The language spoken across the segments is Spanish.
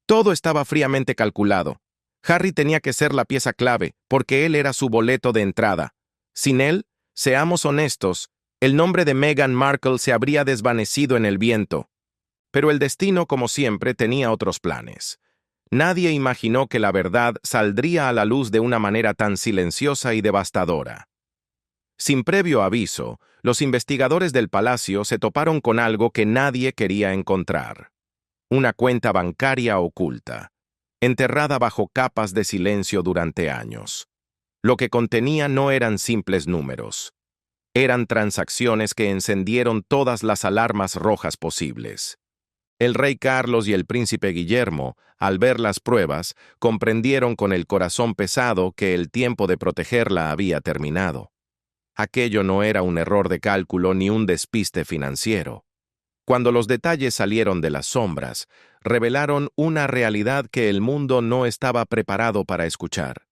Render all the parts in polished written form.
Todo estaba fríamente calculado. Harry tenía que ser la pieza clave, porque él era su boleto de entrada. Sin él, seamos honestos, el nombre de Meghan Markle se habría desvanecido en el viento. Pero el destino, como siempre, tenía otros planes. Nadie imaginó que la verdad saldría a la luz de una manera tan silenciosa y devastadora. Sin previo aviso, los investigadores del palacio se toparon con algo que nadie quería encontrar. Una cuenta bancaria oculta, enterrada bajo capas de silencio durante años. Lo que contenía no eran simples números. Eran transacciones que encendieron todas las alarmas rojas posibles. El rey Carlos y el príncipe Guillermo, al ver las pruebas, comprendieron con el corazón pesado que el tiempo de protegerla había terminado. Aquello no era un error de cálculo ni un despiste financiero. Cuando los detalles salieron de las sombras, revelaron una realidad que el mundo no estaba preparado para escuchar.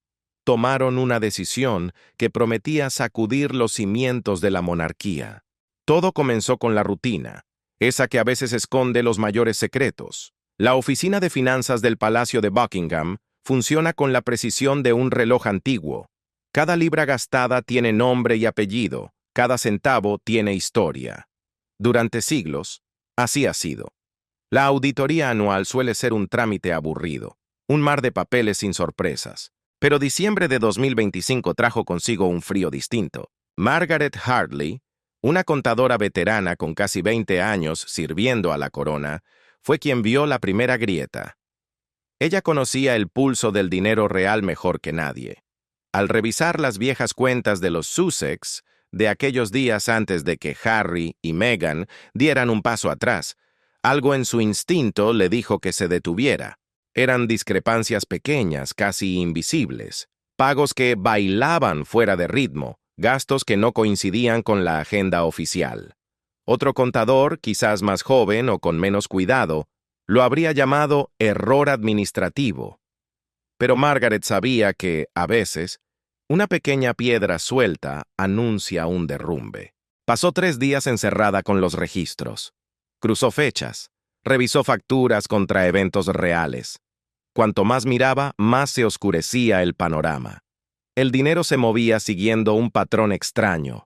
Tomaron una decisión que prometía sacudir los cimientos de la monarquía. Todo comenzó con la rutina, esa que a veces esconde los mayores secretos. La oficina de finanzas del Palacio de Buckingham funciona con la precisión de un reloj antiguo. Cada libra gastada tiene nombre y apellido, cada centavo tiene historia. Durante siglos, así ha sido. La auditoría anual suele ser un trámite aburrido, un mar de papeles sin sorpresas. Pero diciembre de 2025 trajo consigo un frío distinto. Margaret Hartley, una contadora veterana con casi 20 años sirviendo a la corona, fue quien vio la primera grieta. Ella conocía el pulso del dinero real mejor que nadie. Al revisar las viejas cuentas de los Sussex, de aquellos días antes de que Harry y Meghan dieran un paso atrás, algo en su instinto le dijo que se detuviera. Eran discrepancias pequeñas, casi invisibles, pagos que bailaban fuera de ritmo, gastos que no coincidían con la agenda oficial. Otro contador, quizás más joven o con menos cuidado, lo habría llamado error administrativo. Pero Margaret sabía que, a veces, una pequeña piedra suelta anuncia un derrumbe. Pasó 3 días encerrada con los registros. Cruzó fechas, revisó facturas contra eventos reales. Cuanto más miraba, más se oscurecía el panorama. El dinero se movía siguiendo un patrón extraño,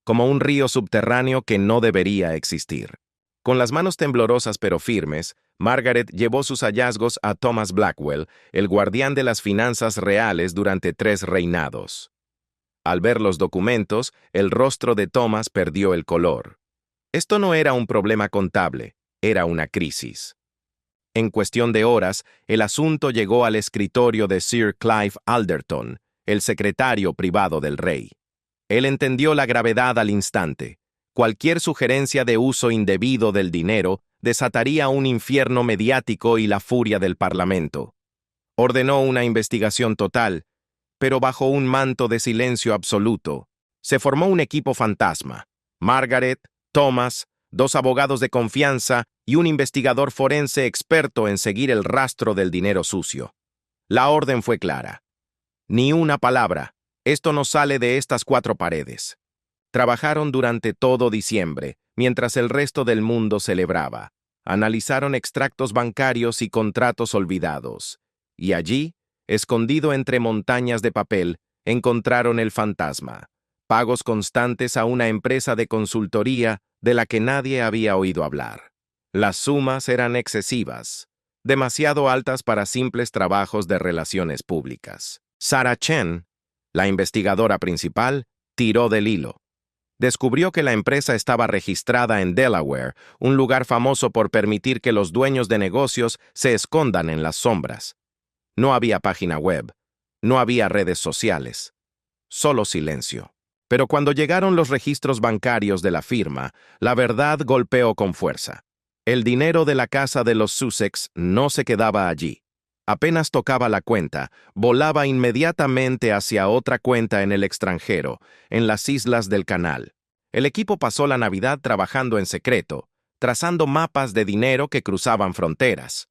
como un río subterráneo que no debería existir. Con las manos temblorosas pero firmes, Margaret llevó sus hallazgos a Thomas Blackwell, el guardián de las finanzas reales durante 3 reinados. Al ver los documentos, el rostro de Thomas perdió el color. Esto no era un problema contable, era una crisis. En cuestión de horas, el asunto llegó al escritorio de Sir Clive Alderton, el secretario privado del rey. Él entendió la gravedad al instante. Cualquier sugerencia de uso indebido del dinero desataría un infierno mediático y la furia del Parlamento. Ordenó una investigación total, pero bajo un manto de silencio absoluto. Se formó un equipo fantasma. Margaret, Thomas, 2 abogados de confianza y un investigador forense experto en seguir el rastro del dinero sucio. La orden fue clara. Ni una palabra. Esto no sale de estas 4 paredes. Trabajaron durante todo diciembre, mientras el resto del mundo celebraba. Analizaron extractos bancarios y contratos olvidados. Y allí, escondido entre montañas de papel, encontraron el fantasma. Pagos constantes a una empresa de consultoría de la que nadie había oído hablar. Las sumas eran excesivas, demasiado altas para simples trabajos de relaciones públicas. Sarah Chen, la investigadora principal, tiró del hilo. Descubrió que la empresa estaba registrada en Delaware, un lugar famoso por permitir que los dueños de negocios se escondan en las sombras. No había página web, no había redes sociales, solo silencio. Pero cuando llegaron los registros bancarios de la firma, la verdad golpeó con fuerza. El dinero de la casa de los Sussex no se quedaba allí. Apenas tocaba la cuenta, volaba inmediatamente hacia otra cuenta en el extranjero, en las islas del Canal. El equipo pasó la Navidad trabajando en secreto, trazando mapas de dinero que cruzaban fronteras.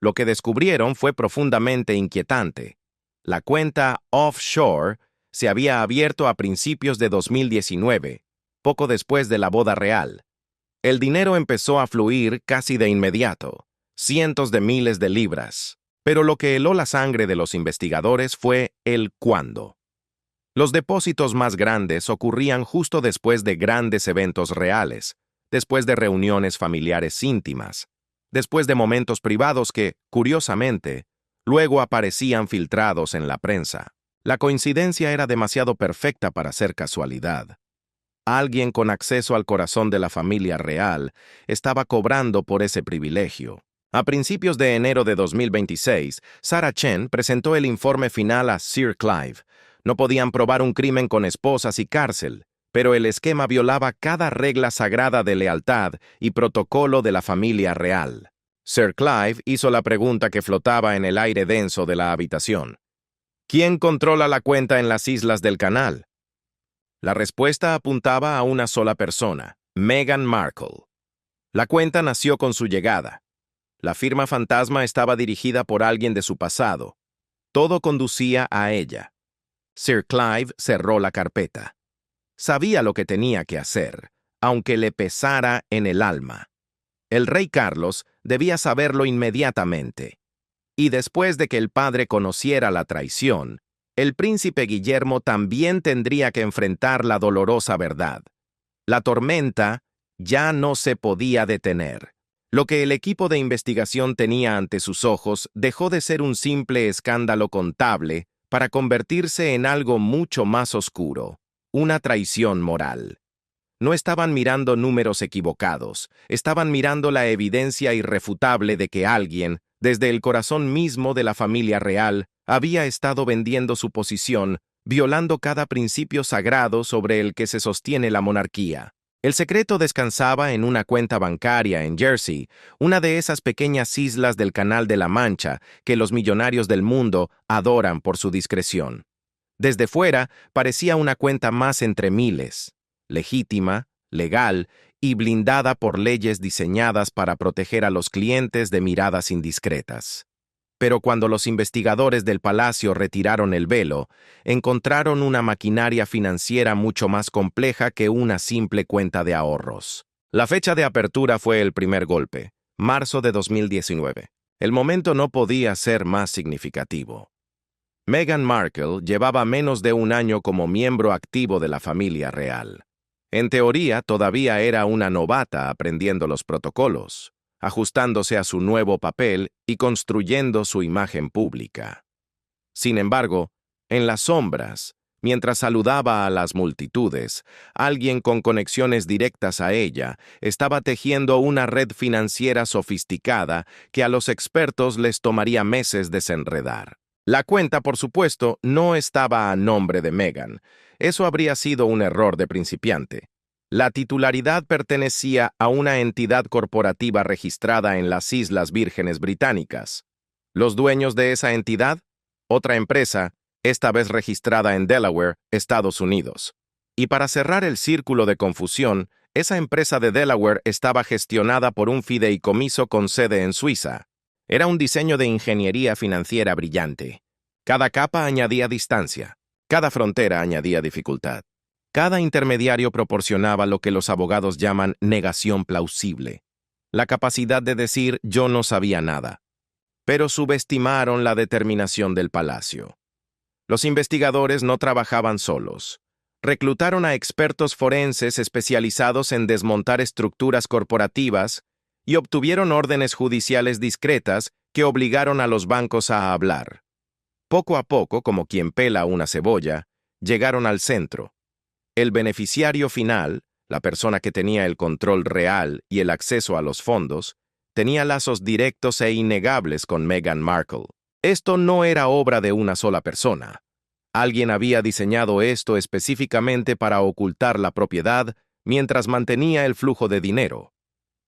Lo que descubrieron fue profundamente inquietante. La cuenta offshore se había abierto a principios de 2019, poco después de la boda real. El dinero empezó a fluir casi de inmediato. cientos de miles de libras. Pero lo que heló la sangre de los investigadores fue el cuándo. Los depósitos más grandes ocurrían justo después de grandes eventos reales, después de reuniones familiares íntimas, después de momentos privados que, curiosamente, luego aparecían filtrados en la prensa. La coincidencia era demasiado perfecta para ser casualidad. Alguien con acceso al corazón de la familia real estaba cobrando por ese privilegio. A principios de enero de 2026, Sarah Chen presentó el informe final a Sir Clive. No podían probar un crimen con esposas y cárcel, pero el esquema violaba cada regla sagrada de lealtad y protocolo de la familia real. Sir Clive hizo la pregunta que flotaba en el aire denso de la habitación. ¿Quién controla la cuenta en las islas del canal? La respuesta apuntaba a una sola persona, Meghan Markle. La cuenta nació con su llegada. La firma fantasma estaba dirigida por alguien de su pasado. Todo conducía a ella. Sir Clive cerró la carpeta. Sabía lo que tenía que hacer, aunque le pesara en el alma. El rey Carlos debía saberlo inmediatamente. Y después de que el padre conociera la traición, el príncipe Guillermo también tendría que enfrentar la dolorosa verdad. La tormenta ya no se podía detener. Lo que el equipo de investigación tenía ante sus ojos dejó de ser un simple escándalo contable para convertirse en algo mucho más oscuro, una traición moral. No estaban mirando números equivocados, estaban mirando la evidencia irrefutable de que alguien, desde el corazón mismo de la familia real, había estado vendiendo su posición, violando cada principio sagrado sobre el que se sostiene la monarquía. El secreto descansaba en una cuenta bancaria en Jersey, una de esas pequeñas islas del Canal de la Mancha que los millonarios del mundo adoran por su discreción. Desde fuera, parecía una cuenta más entre miles, legítima, legal y blindada por leyes diseñadas para proteger a los clientes de miradas indiscretas. Pero cuando los investigadores del palacio retiraron el velo, encontraron una maquinaria financiera mucho más compleja que una simple cuenta de ahorros. La fecha de apertura fue el primer golpe, marzo de 2019. El momento no podía ser más significativo. Meghan Markle llevaba menos de un año como miembro activo de la familia real. En teoría, todavía era una novata aprendiendo los protocolos, ajustándose a su nuevo papel y construyendo su imagen pública. Sin embargo, en las sombras, mientras saludaba a las multitudes, alguien con conexiones directas a ella estaba tejiendo una red financiera sofisticada que a los expertos les tomaría meses desenredar. La cuenta, por supuesto, no estaba a nombre de Meghan. Eso habría sido un error de principiante. La titularidad pertenecía a una entidad corporativa registrada en las Islas Vírgenes Británicas. Los dueños de esa entidad, otra empresa, esta vez registrada en Delaware, Estados Unidos. Y para cerrar el círculo de confusión, esa empresa de Delaware estaba gestionada por un fideicomiso con sede en Suiza. Era un diseño de ingeniería financiera brillante. Cada capa añadía distancia, cada frontera añadía dificultad. Cada intermediario proporcionaba lo que los abogados llaman negación plausible, la capacidad de decir yo no sabía nada. Pero subestimaron la determinación del palacio. Los investigadores no trabajaban solos. Reclutaron a expertos forenses especializados en desmontar estructuras corporativas y obtuvieron órdenes judiciales discretas que obligaron a los bancos a hablar. Poco a poco, como quien pela una cebolla, llegaron al centro. El beneficiario final, la persona que tenía el control real y el acceso a los fondos, tenía lazos directos e innegables con Meghan Markle. Esto no era obra de una sola persona. Alguien había diseñado esto específicamente para ocultar la propiedad mientras mantenía el flujo de dinero.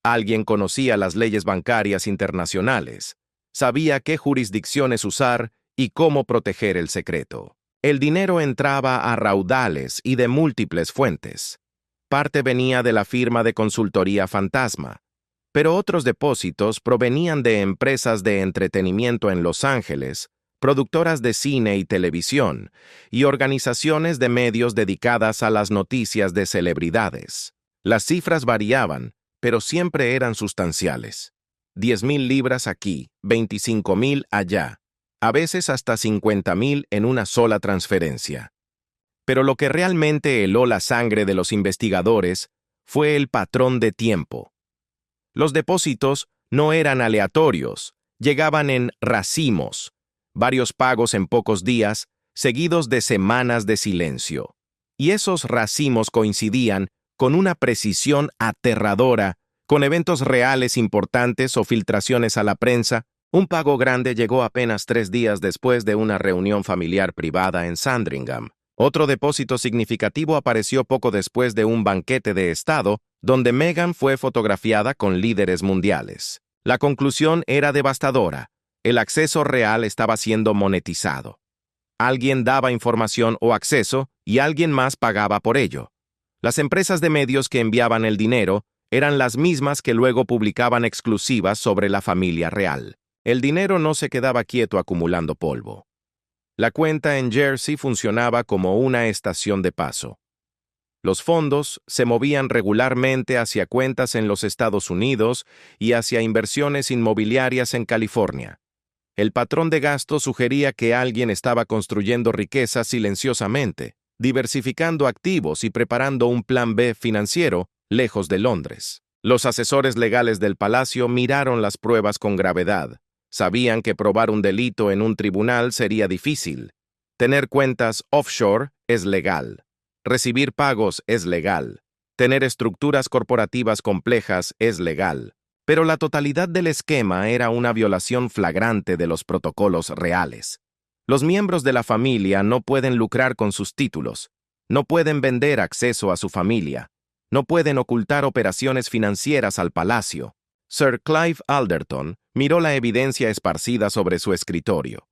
Alguien conocía las leyes bancarias internacionales, sabía qué jurisdicciones usar y cómo proteger el secreto. El dinero entraba a raudales y de múltiples fuentes. Parte venía de la firma de consultoría Fantasma, pero otros depósitos provenían de empresas de entretenimiento en Los Ángeles, productoras de cine y televisión, y organizaciones de medios dedicadas a las noticias de celebridades. Las cifras variaban, pero siempre eran sustanciales. 10,000 libras aquí, 25,000 allá, a veces hasta 50,000 en una sola transferencia. Pero lo que realmente heló la sangre de los investigadores fue el patrón de tiempo. Los depósitos no eran aleatorios, llegaban en racimos, varios pagos en pocos días, seguidos de semanas de silencio. Y esos racimos coincidían con una precisión aterradora, con eventos reales importantes o filtraciones a la prensa. Un pago grande llegó apenas 3 días después de una reunión familiar privada en Sandringham. Otro depósito significativo apareció poco después de un banquete de Estado, donde Meghan fue fotografiada con líderes mundiales. La conclusión era devastadora. El acceso real estaba siendo monetizado. Alguien daba información o acceso y alguien más pagaba por ello. Las empresas de medios que enviaban el dinero eran las mismas que luego publicaban exclusivas sobre la familia real. El dinero no se quedaba quieto acumulando polvo. La cuenta en Jersey funcionaba como una estación de paso. Los fondos se movían regularmente hacia cuentas en los Estados Unidos y hacia inversiones inmobiliarias en California. El patrón de gasto sugería que alguien estaba construyendo riqueza silenciosamente, diversificando activos y preparando un plan B financiero lejos de Londres. Los asesores legales del palacio miraron las pruebas con gravedad. Sabían que probar un delito en un tribunal sería difícil. Tener cuentas offshore es legal. Recibir pagos es legal. Tener estructuras corporativas complejas es legal. Pero la totalidad del esquema era una violación flagrante de los protocolos reales. Los miembros de la familia no pueden lucrar con sus títulos. No pueden vender acceso a su familia. No pueden ocultar operaciones financieras al palacio. Sir Clive Alderton miró la evidencia esparcida sobre su escritorio.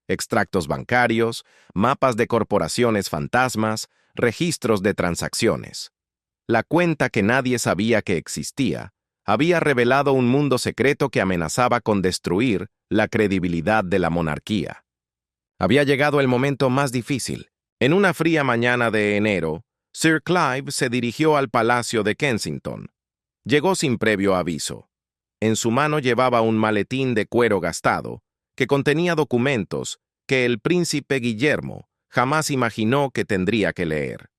Extractos bancarios, mapas de corporaciones fantasmas, registros de transacciones. La cuenta que nadie sabía que existía había revelado un mundo secreto que amenazaba con destruir la credibilidad de la monarquía. Había llegado el momento más difícil. En una fría mañana de enero, Sir Clive se dirigió al Palacio de Kensington. Llegó sin previo aviso. En su mano llevaba un maletín de cuero gastado, que contenía documentos que el príncipe Guillermo jamás imaginó que tendría que leer.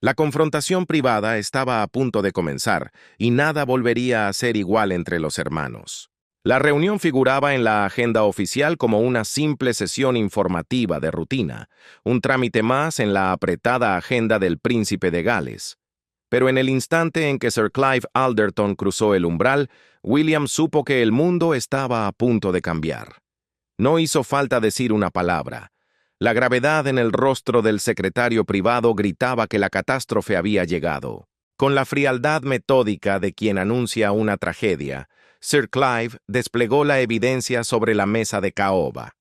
La confrontación privada estaba a punto de comenzar, y nada volvería a ser igual entre los hermanos. La reunión figuraba en la agenda oficial como una simple sesión informativa de rutina, un trámite más en la apretada agenda del príncipe de Gales. Pero en el instante en que Sir Clive Alderton cruzó el umbral, William supo que el mundo estaba a punto de cambiar. No hizo falta decir una palabra. La gravedad en el rostro del secretario privado gritaba que la catástrofe había llegado. Con la frialdad metódica de quien anuncia una tragedia, Sir Clive desplegó la evidencia sobre la mesa de caoba.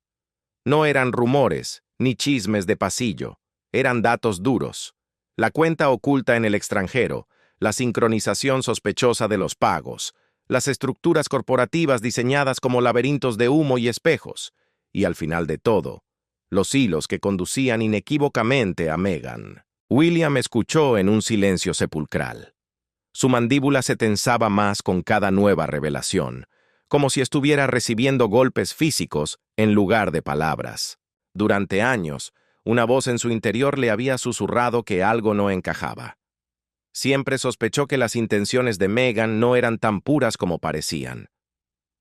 No eran rumores, ni chismes de pasillo, eran datos duros. La cuenta oculta en el extranjero, la sincronización sospechosa de los pagos, las estructuras corporativas diseñadas como laberintos de humo y espejos, y al final de todo, los hilos que conducían inequívocamente a Meghan. William escuchó en un silencio sepulcral. Su mandíbula se tensaba más con cada nueva revelación, como si estuviera recibiendo golpes físicos en lugar de palabras. Durante años, una voz en su interior le había susurrado que algo no encajaba. Siempre sospechó que las intenciones de Meghan no eran tan puras como parecían.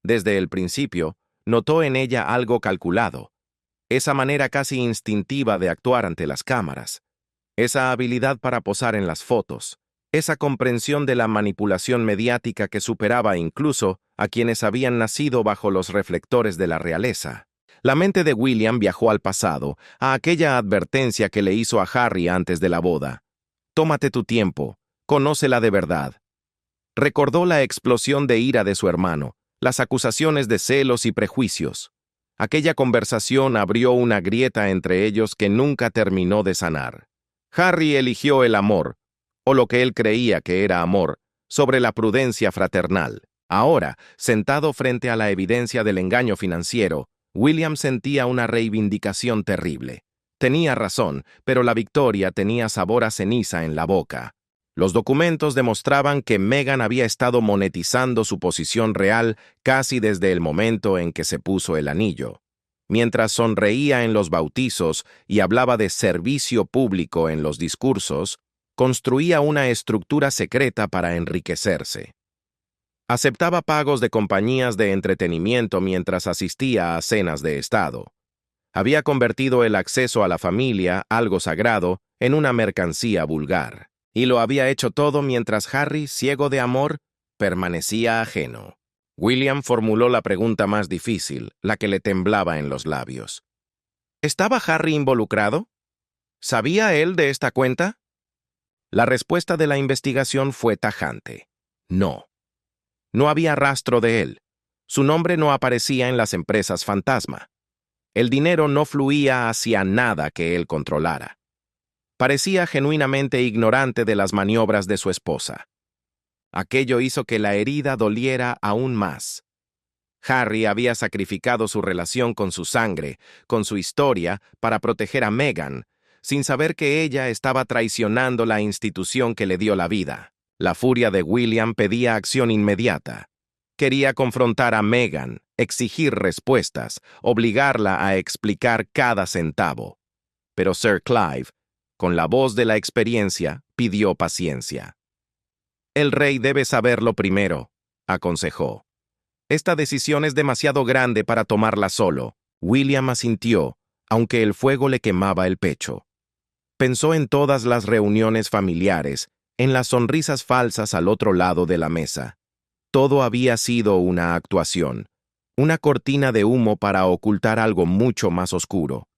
Desde el principio, notó en ella algo calculado, esa manera casi instintiva de actuar ante las cámaras, esa habilidad para posar en las fotos, esa comprensión de la manipulación mediática que superaba incluso a quienes habían nacido bajo los reflectores de la realeza. La mente de William viajó al pasado, a aquella advertencia que le hizo a Harry antes de la boda. Tómate tu tiempo, conócela de verdad. Recordó la explosión de ira de su hermano, las acusaciones de celos y prejuicios. Aquella conversación abrió una grieta entre ellos que nunca terminó de sanar. Harry eligió el amor, o lo que él creía que era amor, sobre la prudencia fraternal. Ahora, sentado frente a la evidencia del engaño financiero, William sentía una reivindicación terrible. Tenía razón, pero la victoria tenía sabor a ceniza en la boca. Los documentos demostraban que Meghan había estado monetizando su posición real casi desde el momento en que se puso el anillo. Mientras sonreía en los bautizos y hablaba de servicio público en los discursos, construía una estructura secreta para enriquecerse. Aceptaba pagos de compañías de entretenimiento mientras asistía a cenas de Estado. Había convertido el acceso a la familia, algo sagrado, en una mercancía vulgar. Y lo había hecho todo mientras Harry, ciego de amor, permanecía ajeno. William formuló la pregunta más difícil, la que le temblaba en los labios. ¿Estaba Harry involucrado? ¿Sabía él de esta cuenta? La respuesta de la investigación fue tajante. No. No había rastro de él. Su nombre no aparecía en las empresas fantasma. El dinero no fluía hacia nada que él controlara. Parecía genuinamente ignorante de las maniobras de su esposa. Aquello hizo que la herida doliera aún más. Harry había sacrificado su relación con su sangre, con su historia, para proteger a Meghan, sin saber que ella estaba traicionando la institución que le dio la vida. La furia de William pedía acción inmediata. Quería confrontar a Meghan, exigir respuestas, obligarla a explicar cada centavo. Pero Sir Clive, con la voz de la experiencia, pidió paciencia. «El rey debe saberlo primero», aconsejó. «Esta decisión es demasiado grande para tomarla solo». William asintió, aunque el fuego le quemaba el pecho. Pensó en todas las reuniones familiares, en las sonrisas falsas al otro lado de la mesa. Todo había sido una actuación, una cortina de humo para ocultar algo mucho más oscuro.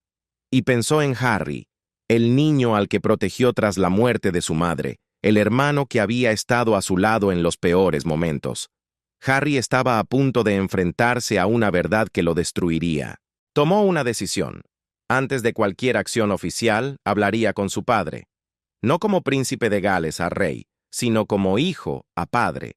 Y pensó en Harry, el niño al que protegió tras la muerte de su madre, el hermano que había estado a su lado en los peores momentos. Harry estaba a punto de enfrentarse a una verdad que lo destruiría. Tomó una decisión. Antes de cualquier acción oficial, hablaría con su padre. No como príncipe de Gales a rey, sino como hijo a padre.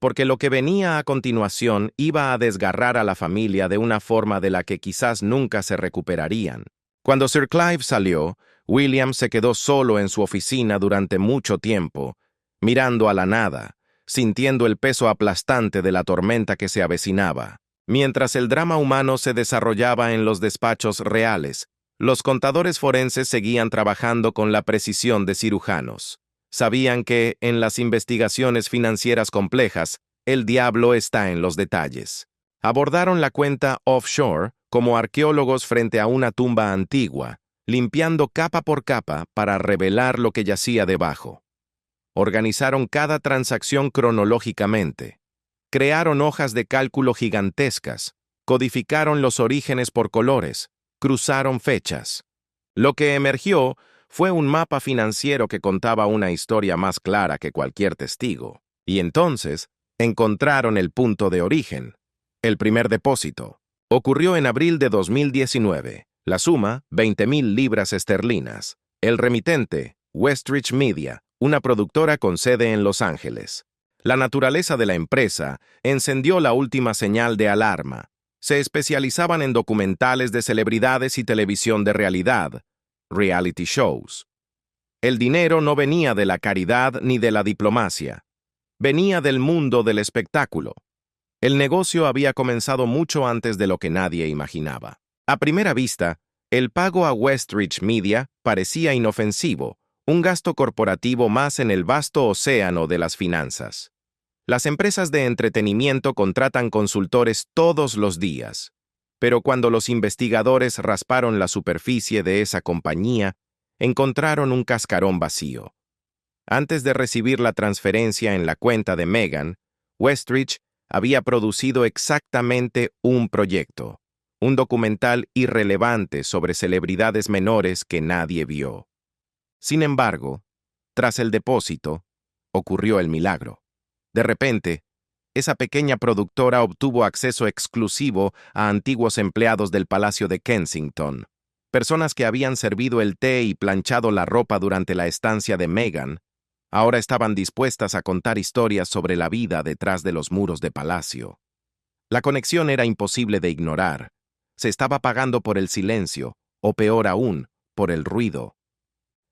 Porque lo que venía a continuación iba a desgarrar a la familia de una forma de la que quizás nunca se recuperarían. Cuando Sir Clive salió, William se quedó solo en su oficina durante mucho tiempo, mirando a la nada, sintiendo el peso aplastante de la tormenta que se avecinaba. Mientras el drama humano se desarrollaba en los despachos reales, los contadores forenses seguían trabajando con la precisión de cirujanos. Sabían que, en las investigaciones financieras complejas, el diablo está en los detalles. Abordaron la cuenta offshore como arqueólogos frente a una tumba antigua, limpiando capa por capa para revelar lo que yacía debajo. Organizaron cada transacción cronológicamente. Crearon hojas de cálculo gigantescas, codificaron los orígenes por colores, cruzaron fechas. Lo que emergió fue un mapa financiero que contaba una historia más clara que cualquier testigo. Y entonces encontraron el punto de origen. El primer depósito ocurrió en abril de 2019. La suma, 20,000 libras esterlinas. El remitente, Westridge Media, una productora con sede en Los Ángeles. La naturaleza de la empresa encendió la última señal de alarma. Se especializaban en documentales de celebridades y televisión de realidad, reality shows. El dinero no venía de la caridad ni de la diplomacia. Venía del mundo del espectáculo. El negocio había comenzado mucho antes de lo que nadie imaginaba. A primera vista, el pago a Westridge Media parecía inofensivo, un gasto corporativo más en el vasto océano de las finanzas. Las empresas de entretenimiento contratan consultores todos los días, pero cuando los investigadores rasparon la superficie de esa compañía, encontraron un cascarón vacío. Antes de recibir la transferencia en la cuenta de Meghan, Westridge había producido exactamente un proyecto, un documental irrelevante sobre celebridades menores que nadie vio. Sin embargo, tras el depósito, ocurrió el milagro. De repente, esa pequeña productora obtuvo acceso exclusivo a antiguos empleados del Palacio de Kensington, personas que habían servido el té y planchado la ropa durante la estancia de Meghan. Ahora estaban dispuestas a contar historias sobre la vida detrás de los muros de palacio. La conexión era imposible de ignorar. Se estaba pagando por el silencio, o peor aún, por el ruido.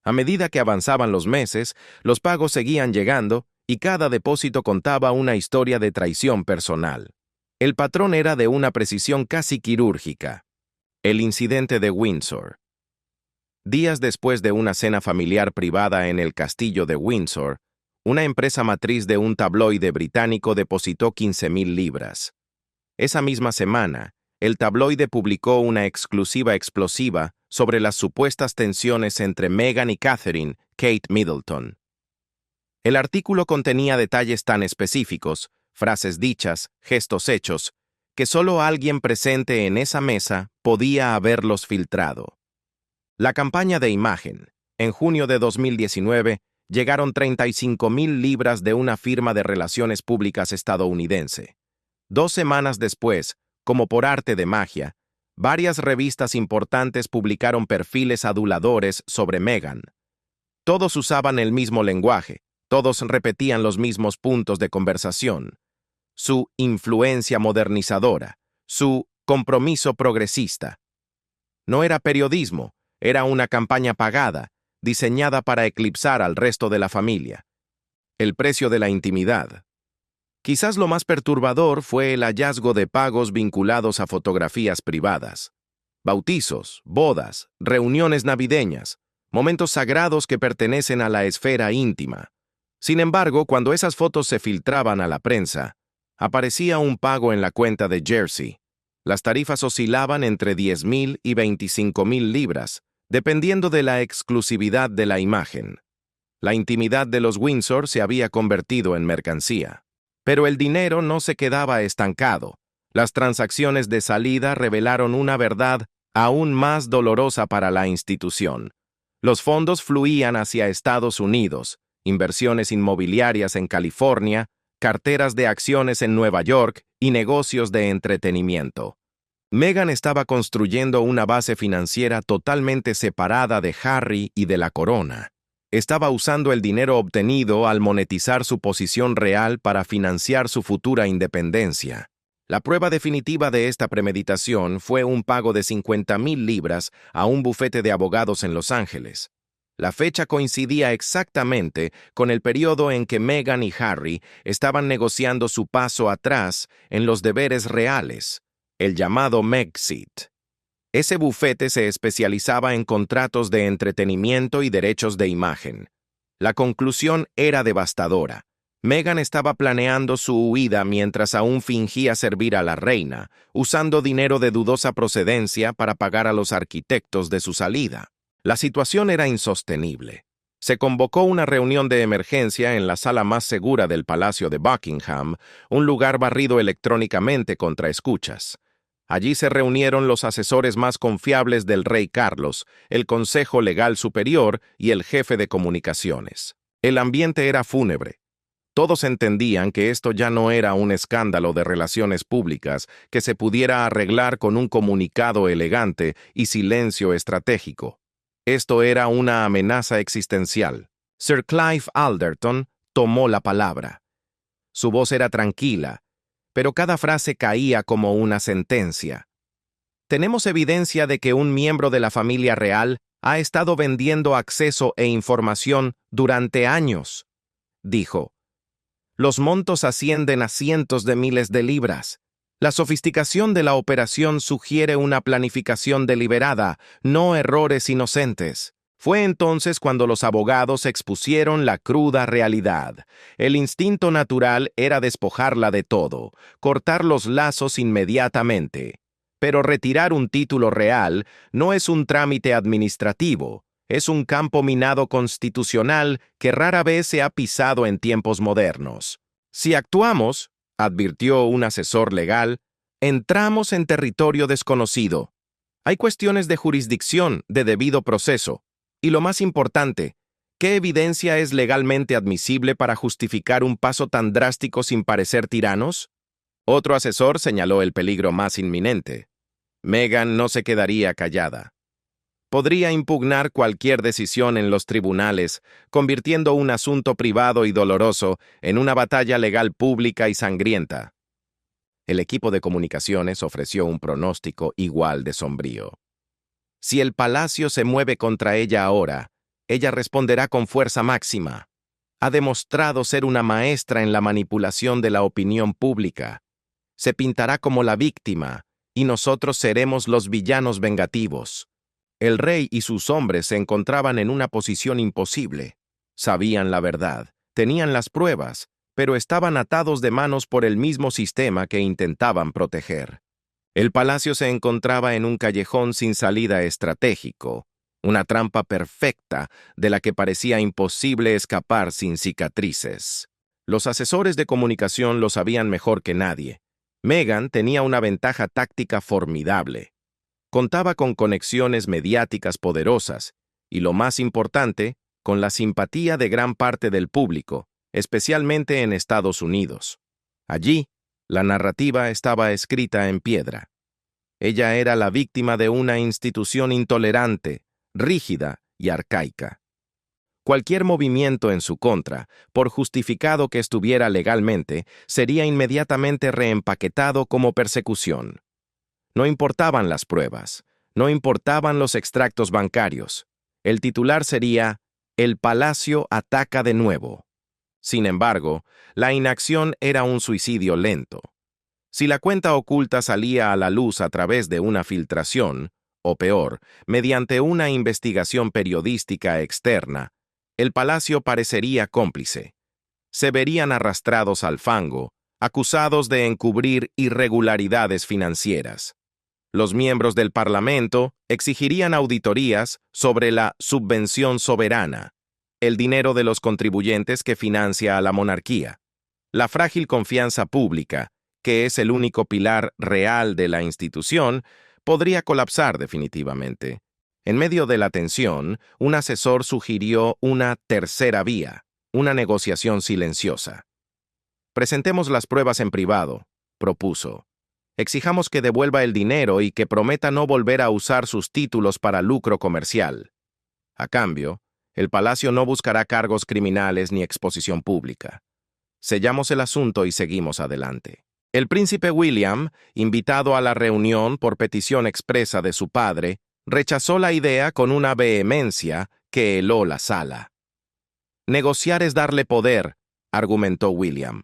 A medida que avanzaban los meses, los pagos seguían llegando y cada depósito contaba una historia de traición personal. El patrón era de una precisión casi quirúrgica. El incidente de Windsor. Días después de una cena familiar privada en el castillo de Windsor, una empresa matriz de un tabloide británico depositó 15,000 libras. Esa misma semana, el tabloide publicó una exclusiva explosiva sobre las supuestas tensiones entre Meghan y Catherine, Kate Middleton. El artículo contenía detalles tan específicos, frases dichas, gestos hechos, que solo alguien presente en esa mesa podía haberlos filtrado. La campaña de imagen. En junio de 2019, llegaron 35,000 libras de una firma de relaciones públicas estadounidense. 2 semanas después, como por arte de magia, varias revistas importantes publicaron perfiles aduladores sobre Meghan. Todos usaban el mismo lenguaje, todos repetían los mismos puntos de conversación. Su influencia modernizadora, su compromiso progresista. No era periodismo, era una campaña pagada, diseñada para eclipsar al resto de la familia. El precio de la intimidad. Quizás lo más perturbador fue el hallazgo de pagos vinculados a fotografías privadas. Bautizos, bodas, reuniones navideñas, momentos sagrados que pertenecen a la esfera íntima. Sin embargo, cuando esas fotos se filtraban a la prensa, aparecía un pago en la cuenta de Jersey. Las tarifas oscilaban entre 10,000 y 25,000 libras, dependiendo de la exclusividad de la imagen. La intimidad de los Windsor se había convertido en mercancía. Pero el dinero no se quedaba estancado. Las transacciones de salida revelaron una verdad aún más dolorosa para la institución. Los fondos fluían hacia Estados Unidos, inversiones inmobiliarias en California, carteras de acciones en Nueva York y negocios de entretenimiento. Meghan estaba construyendo una base financiera totalmente separada de Harry y de la corona. Estaba usando el dinero obtenido al monetizar su posición real para financiar su futura independencia. La prueba definitiva de esta premeditación fue un pago de 50,000 libras a un bufete de abogados en Los Ángeles. La fecha coincidía exactamente con el periodo en que Meghan y Harry estaban negociando su paso atrás en los deberes reales, el llamado Megxit. Ese bufete se especializaba en contratos de entretenimiento y derechos de imagen. La conclusión era devastadora. Meghan estaba planeando su huida mientras aún fingía servir a la reina, usando dinero de dudosa procedencia para pagar a los arquitectos de su salida. La situación era insostenible. Se convocó una reunión de emergencia en la sala más segura del Palacio de Buckingham, un lugar barrido electrónicamente contra escuchas. Allí se reunieron los asesores más confiables del rey Carlos, el Consejo Legal Superior y el jefe de comunicaciones. El ambiente era fúnebre. Todos entendían que esto ya no era un escándalo de relaciones públicas que se pudiera arreglar con un comunicado elegante y silencio estratégico. Esto era una amenaza existencial. Sir Clive Alderton tomó la palabra. Su voz era tranquila, pero cada frase caía como una sentencia. Tenemos evidencia de que un miembro de la familia real ha estado vendiendo acceso e información durante años, dijo. Los montos ascienden a cientos de miles de libras. La sofisticación de la operación sugiere una planificación deliberada, no errores inocentes. Fue entonces cuando los abogados expusieron la cruda realidad. El instinto natural era despojarla de todo, cortar los lazos inmediatamente. Pero retirar un título real no es un trámite administrativo, es un campo minado constitucional que rara vez se ha pisado en tiempos modernos. Si actuamos, advirtió un asesor legal, entramos en territorio desconocido. Hay cuestiones de jurisdicción, de debido proceso. Y lo más importante, ¿qué evidencia es legalmente admisible para justificar un paso tan drástico sin parecer tiranos? Otro asesor señaló el peligro más inminente. Meghan no se quedaría callada. Podría impugnar cualquier decisión en los tribunales, convirtiendo un asunto privado y doloroso en una batalla legal pública y sangrienta. El equipo de comunicaciones ofreció un pronóstico igual de sombrío. Si el palacio se mueve contra ella ahora, ella responderá con fuerza máxima. Ha demostrado ser una maestra en la manipulación de la opinión pública. Se pintará como la víctima, y nosotros seremos los villanos vengativos. El rey y sus hombres se encontraban en una posición imposible. Sabían la verdad, tenían las pruebas, pero estaban atados de manos por el mismo sistema que intentaban proteger. El palacio se encontraba en un callejón sin salida estratégico, una trampa perfecta de la que parecía imposible escapar sin cicatrices. Los asesores de comunicación lo sabían mejor que nadie. Meghan tenía una ventaja táctica formidable. Contaba con conexiones mediáticas poderosas y, lo más importante, con la simpatía de gran parte del público, especialmente en Estados Unidos. Allí, la narrativa estaba escrita en piedra. Ella era la víctima de una institución intolerante, rígida y arcaica. Cualquier movimiento en su contra, por justificado que estuviera legalmente, sería inmediatamente reempaquetado como persecución. No importaban las pruebas, no importaban los extractos bancarios. El titular sería «El Palacio ataca de nuevo». Sin embargo, la inacción era un suicidio lento. Si la cuenta oculta salía a la luz a través de una filtración, o peor, mediante una investigación periodística externa, el palacio parecería cómplice. Se verían arrastrados al fango, acusados de encubrir irregularidades financieras. Los miembros del Parlamento exigirían auditorías sobre la subvención soberana, el dinero de los contribuyentes que financia a la monarquía. La frágil confianza pública, que es el único pilar real de la institución, podría colapsar definitivamente. En medio de la tensión, un asesor sugirió una tercera vía, una negociación silenciosa. «Presentemos las pruebas en privado», propuso. «Exijamos que devuelva el dinero y que prometa no volver a usar sus títulos para lucro comercial. A cambio, el palacio no buscará cargos criminales ni exposición pública. Sellamos el asunto y seguimos adelante». El príncipe William, invitado a la reunión por petición expresa de su padre, rechazó la idea con una vehemencia que heló la sala. «Negociar es darle poder», argumentó William.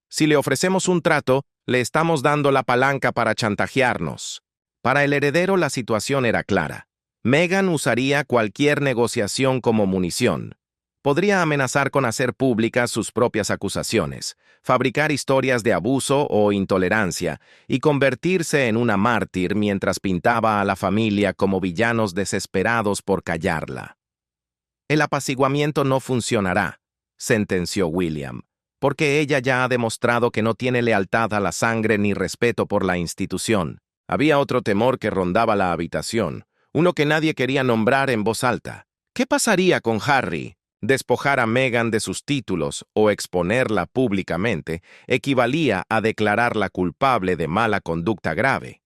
«Si le ofrecemos un trato, le estamos dando la palanca para chantajearnos». Para el heredero la situación era clara. Meghan usaría cualquier negociación como munición. Podría amenazar con hacer públicas sus propias acusaciones, fabricar historias de abuso o intolerancia y convertirse en una mártir mientras pintaba a la familia como villanos desesperados por callarla. «El apaciguamiento no funcionará», sentenció William, «porque ella ya ha demostrado que no tiene lealtad a la sangre ni respeto por la institución». Había otro temor que rondaba la habitación, uno que nadie quería nombrar en voz alta. ¿Qué pasaría con Harry? Despojar a Meghan de sus títulos o exponerla públicamente equivalía a declararla culpable de mala conducta grave.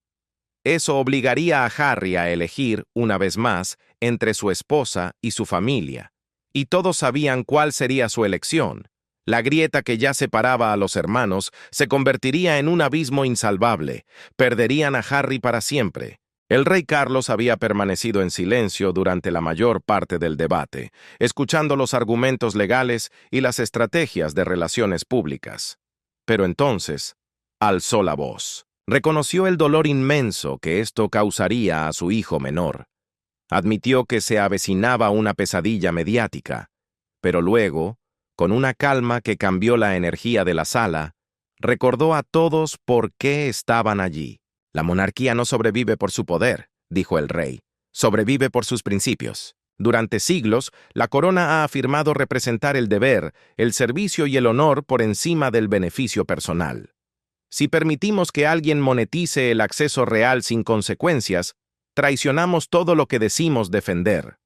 Eso obligaría a Harry a elegir, una vez más, entre su esposa y su familia. Y todos sabían cuál sería su elección. La grieta que ya separaba a los hermanos se convertiría en un abismo insalvable. Perderían a Harry para siempre. El rey Carlos había permanecido en silencio durante la mayor parte del debate, escuchando los argumentos legales y las estrategias de relaciones públicas. Pero entonces, alzó la voz. Reconoció el dolor inmenso que esto causaría a su hijo menor. Admitió que se avecinaba una pesadilla mediática, pero luego, con una calma que cambió la energía de la sala, recordó a todos por qué estaban allí. «La monarquía no sobrevive por su poder», dijo el rey, «sobrevive por sus principios. Durante siglos, la corona ha afirmado representar el deber, el servicio y el honor por encima del beneficio personal. Si permitimos que alguien monetice el acceso real sin consecuencias, traicionamos todo lo que decimos defender.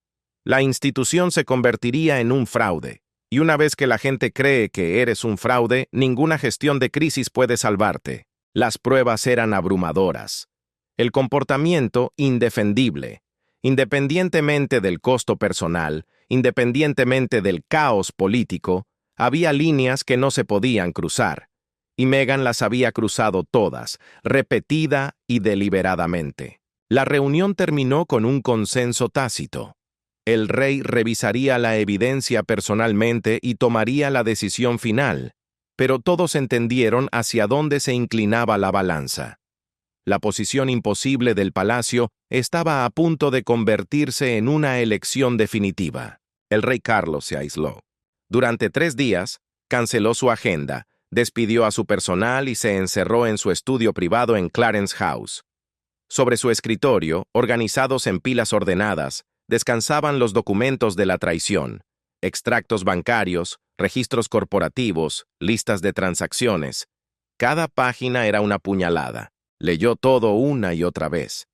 La institución se convertiría en un fraude, y una vez que la gente cree que eres un fraude, ninguna gestión de crisis puede salvarte». Las pruebas eran abrumadoras. El comportamiento indefendible. Independientemente del costo personal, independientemente del caos político, había líneas que no se podían cruzar. Y Meghan las había cruzado todas, repetida y deliberadamente. La reunión terminó con un consenso tácito. El rey revisaría la evidencia personalmente y tomaría la decisión final, pero todos entendieron hacia dónde se inclinaba la balanza. La posición imposible del palacio estaba a punto de convertirse en una elección definitiva. El rey Carlos se aisló. Durante 3 días, canceló su agenda, despidió a su personal y se encerró en su estudio privado en Clarence House. Sobre su escritorio, organizados en pilas ordenadas, descansaban los documentos de la traición, extractos bancarios, registros corporativos, listas de transacciones. Cada página era una puñalada. Leyó todo una y otra vez.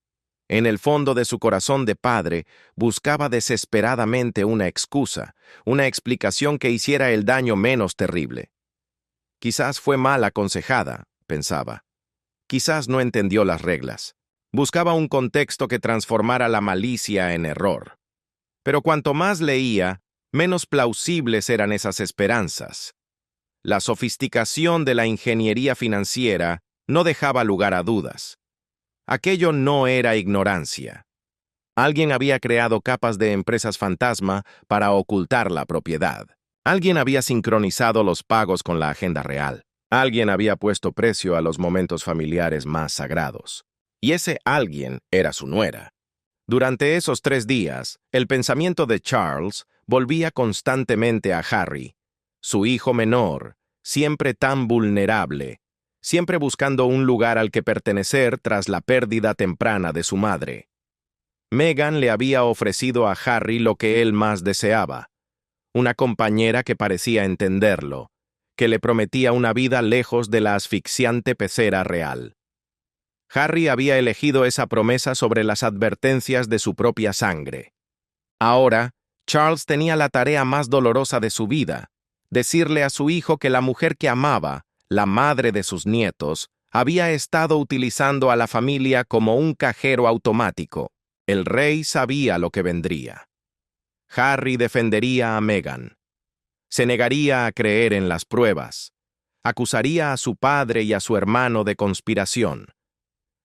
En el fondo de su corazón de padre, buscaba desesperadamente una excusa, una explicación que hiciera el daño menos terrible. Quizás fue mal aconsejada, pensaba. Quizás no entendió las reglas. Buscaba un contexto que transformara la malicia en error. Pero cuanto más leía, menos plausibles eran esas esperanzas. La sofisticación de la ingeniería financiera no dejaba lugar a dudas. Aquello no era ignorancia. Alguien había creado capas de empresas fantasma para ocultar la propiedad. Alguien había sincronizado los pagos con la agenda real. Alguien había puesto precio a los momentos familiares más sagrados. Y ese alguien era su nuera. Durante esos 3 días, el pensamiento de Charles volvía constantemente a Harry, su hijo menor, siempre tan vulnerable, siempre buscando un lugar al que pertenecer tras la pérdida temprana de su madre. Meghan le había ofrecido a Harry lo que él más deseaba, una compañera que parecía entenderlo, que le prometía una vida lejos de la asfixiante pecera real. Harry había elegido esa promesa sobre las advertencias de su propia sangre. Ahora, Charles tenía la tarea más dolorosa de su vida, decirle a su hijo que la mujer que amaba, la madre de sus nietos, había estado utilizando a la familia como un cajero automático. El rey sabía lo que vendría. Harry defendería a Meghan. Se negaría a creer en las pruebas. Acusaría a su padre y a su hermano de conspiración.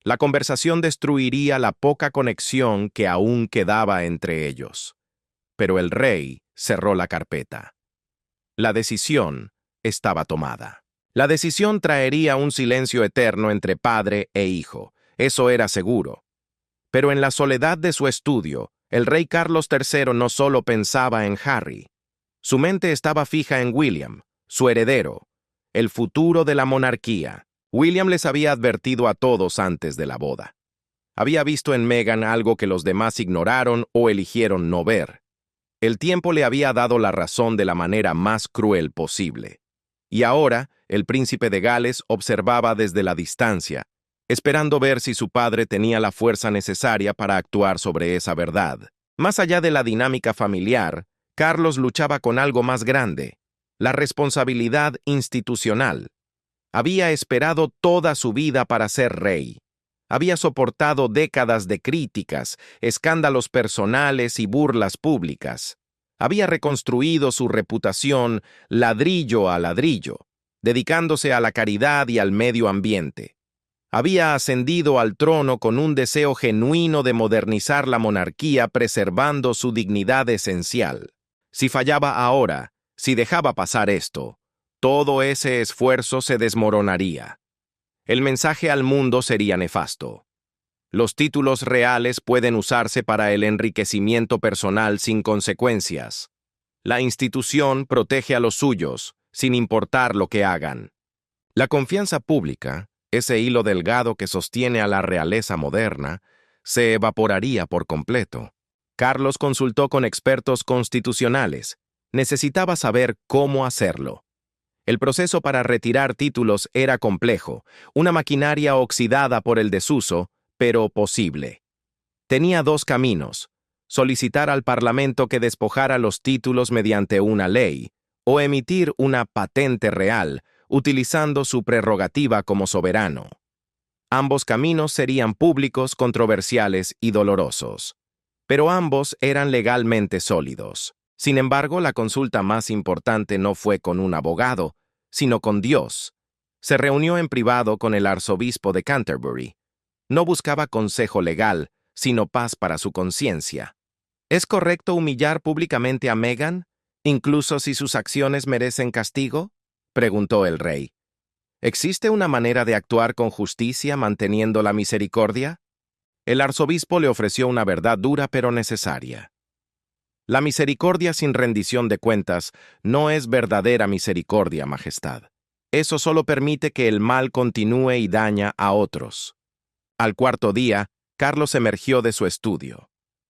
La conversación destruiría la poca conexión que aún quedaba entre ellos. Pero el rey cerró la carpeta. La decisión estaba tomada. La decisión traería un silencio eterno entre padre e hijo, eso era seguro. Pero en la soledad de su estudio, el rey Carlos III no solo pensaba en Harry. Su mente estaba fija en William, su heredero, el futuro de la monarquía. William les había advertido a todos antes de la boda. Había visto en Meghan algo que los demás ignoraron o eligieron no ver. El tiempo le había dado la razón de la manera más cruel posible. Y ahora, el príncipe de Gales observaba desde la distancia, esperando ver si su padre tenía la fuerza necesaria para actuar sobre esa verdad. Más allá de la dinámica familiar, Carlos luchaba con algo más grande, la responsabilidad institucional. Había esperado toda su vida para ser rey. Había soportado décadas de críticas, escándalos personales y burlas públicas. Había reconstruido su reputación ladrillo a ladrillo, dedicándose a la caridad y al medio ambiente. Había ascendido al trono con un deseo genuino de modernizar la monarquía preservando su dignidad esencial. Si fallaba ahora, si dejaba pasar esto, todo ese esfuerzo se desmoronaría. El mensaje al mundo sería nefasto. Los títulos reales pueden usarse para el enriquecimiento personal sin consecuencias. La institución protege a los suyos, sin importar lo que hagan. La confianza pública, ese hilo delgado que sostiene a la realeza moderna, se evaporaría por completo. Carlos consultó con expertos constitucionales. Necesitaba saber cómo hacerlo. El proceso para retirar títulos era complejo, una maquinaria oxidada por el desuso, pero posible. Tenía 2 caminos: solicitar al Parlamento que despojara los títulos mediante una ley, o emitir una patente real, utilizando su prerrogativa como soberano. Ambos caminos serían públicos, controversiales y dolorosos. Pero ambos eran legalmente sólidos. Sin embargo, la consulta más importante no fue con un abogado, sino con Dios. Se reunió en privado con el arzobispo de Canterbury. No buscaba consejo legal, sino paz para su conciencia. ¿Es correcto humillar públicamente a Meghan, incluso si sus acciones merecen castigo? Preguntó el rey. ¿Existe una manera de actuar con justicia manteniendo la misericordia? El arzobispo le ofreció una verdad dura pero necesaria. La misericordia sin rendición de cuentas no es verdadera misericordia, Majestad. Eso solo permite que el mal continúe y daña a otros. Al cuarto día, Carlos emergió de su estudio.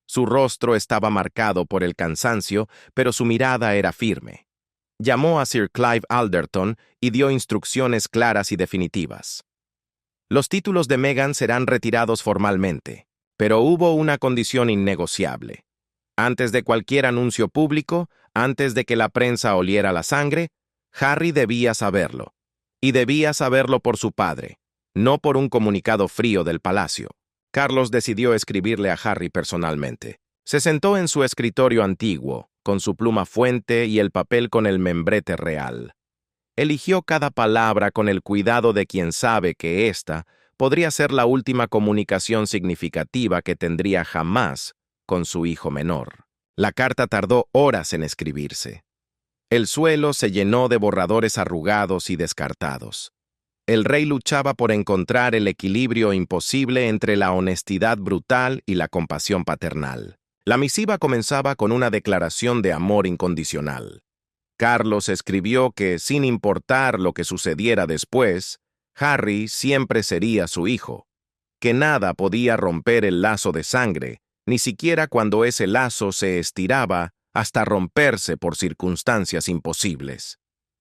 Su rostro estaba marcado por el cansancio, pero su mirada era firme. Llamó a Sir Clive Alderton y dio instrucciones claras y definitivas. Los títulos de Meghan serán retirados formalmente, pero hubo una condición innegociable. Antes de cualquier anuncio público, antes de que la prensa oliera la sangre, Harry debía saberlo. Y debía saberlo por su padre, no por un comunicado frío del palacio. Carlos decidió escribirle a Harry personalmente. Se sentó en su escritorio antiguo, con su pluma fuente y el papel con el membrete real. Eligió cada palabra con el cuidado de quien sabe que esta podría ser la última comunicación significativa que tendría jamás con su hijo menor. La carta tardó horas en escribirse. El suelo se llenó de borradores arrugados y descartados. El rey luchaba por encontrar el equilibrio imposible entre la honestidad brutal y la compasión paternal. La misiva comenzaba con una declaración de amor incondicional. Carlos escribió que, sin importar lo que sucediera después, Harry siempre sería su hijo, que nada podía romper el lazo de sangre, ni siquiera cuando ese lazo se estiraba hasta romperse por circunstancias imposibles.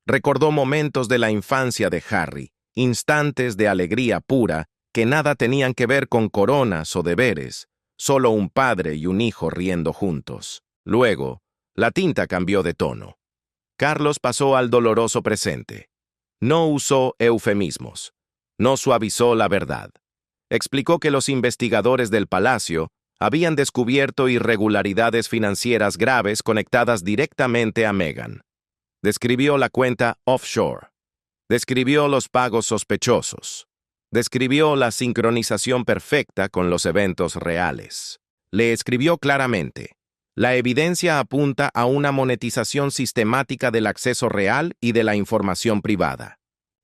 Recordó momentos de la infancia de Harry, instantes de alegría pura que nada tenían que ver con coronas o deberes, solo un padre y un hijo riendo juntos. Luego, la tinta cambió de tono. Carlos pasó al doloroso presente. No usó eufemismos. No suavizó la verdad. Explicó que los investigadores del palacio habían descubierto irregularidades financieras graves conectadas directamente a Meghan. Describió la cuenta offshore. Describió los pagos sospechosos. Describió la sincronización perfecta con los eventos reales. Le escribió claramente: la evidencia apunta a una monetización sistemática del acceso real y de la información privada.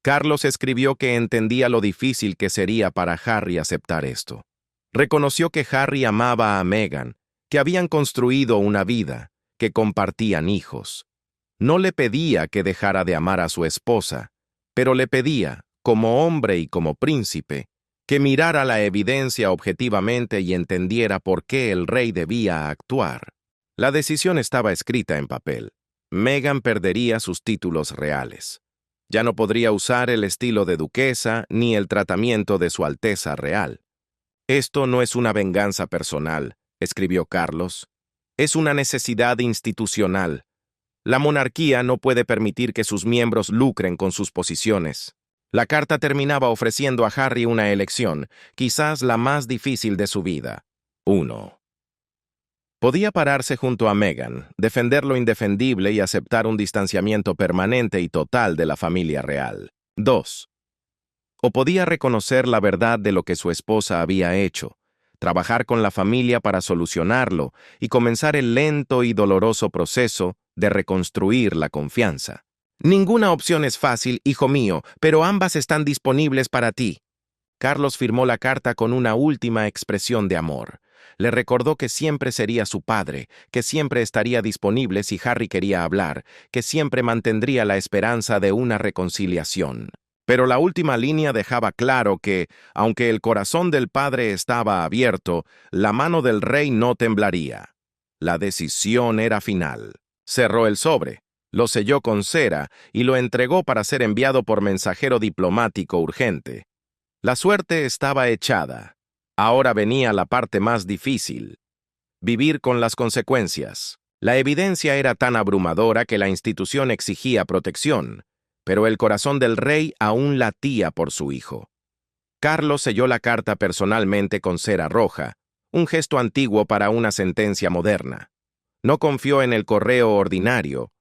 Carlos escribió que entendía lo difícil que sería para Harry aceptar esto. Reconoció que Harry amaba a Meghan, que habían construido una vida, que compartían hijos. No le pedía que dejara de amar a su esposa, pero le pedía, como hombre y como príncipe, que mirara la evidencia objetivamente y entendiera por qué el rey debía actuar. La decisión estaba escrita en papel. Meghan perdería sus títulos reales. Ya no podría usar el estilo de duquesa ni el tratamiento de su Alteza Real. Esto no es una venganza personal, escribió Carlos. Es una necesidad institucional. La monarquía no puede permitir que sus miembros lucren con sus posiciones. La carta terminaba ofreciendo a Harry una elección, quizás la más difícil de su vida. 1. Podía pararse junto a Meghan, defender lo indefendible y aceptar un distanciamiento permanente y total de la familia real. 2. O podía reconocer la verdad de lo que su esposa había hecho, trabajar con la familia para solucionarlo y comenzar el lento y doloroso proceso de reconstruir la confianza. Ninguna opción es fácil, hijo mío, pero ambas están disponibles para ti. Carlos firmó la carta con una última expresión de amor. Le recordó que siempre sería su padre, que siempre estaría disponible si Harry quería hablar, que siempre mantendría la esperanza de una reconciliación. Pero la última línea dejaba claro que, aunque el corazón del padre estaba abierto, la mano del rey no temblaría. La decisión era final. Cerró el sobre, lo selló con cera y lo entregó para ser enviado por mensajero diplomático urgente. La suerte estaba echada. Ahora venía la parte más difícil: vivir con las consecuencias. La evidencia era tan abrumadora que la institución exigía protección, pero el corazón del rey aún latía por su hijo. Carlos selló la carta personalmente con cera roja, un gesto antiguo para una sentencia moderna. No confió en el correo ordinario.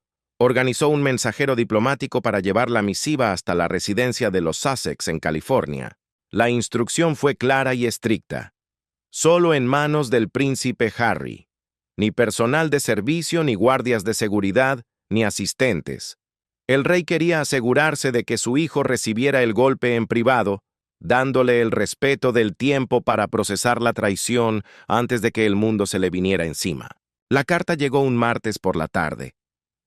Organizó un mensajero diplomático para llevar la misiva hasta la residencia de los Sussex en California. La instrucción fue clara y estricta: solo en manos del príncipe Harry. Ni personal de servicio, ni guardias de seguridad, ni asistentes. El rey quería asegurarse de que su hijo recibiera el golpe en privado, dándole el respeto del tiempo para procesar la traición antes de que el mundo se le viniera encima. La carta llegó un martes por la tarde.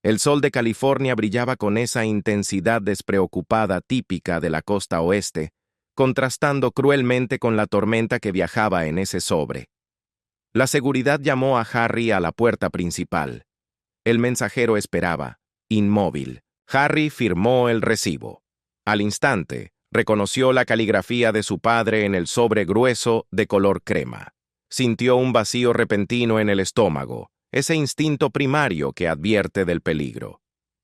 El sol de California brillaba con esa intensidad despreocupada típica de la costa oeste, contrastando cruelmente con la tormenta que viajaba en ese sobre. La seguridad llamó a Harry a la puerta principal. El mensajero esperaba, inmóvil. Harry firmó el recibo. Al instante, reconoció la caligrafía de su padre en el sobre grueso de color crema. Sintió un vacío repentino en el estómago, ese instinto primario que advierte del peligro.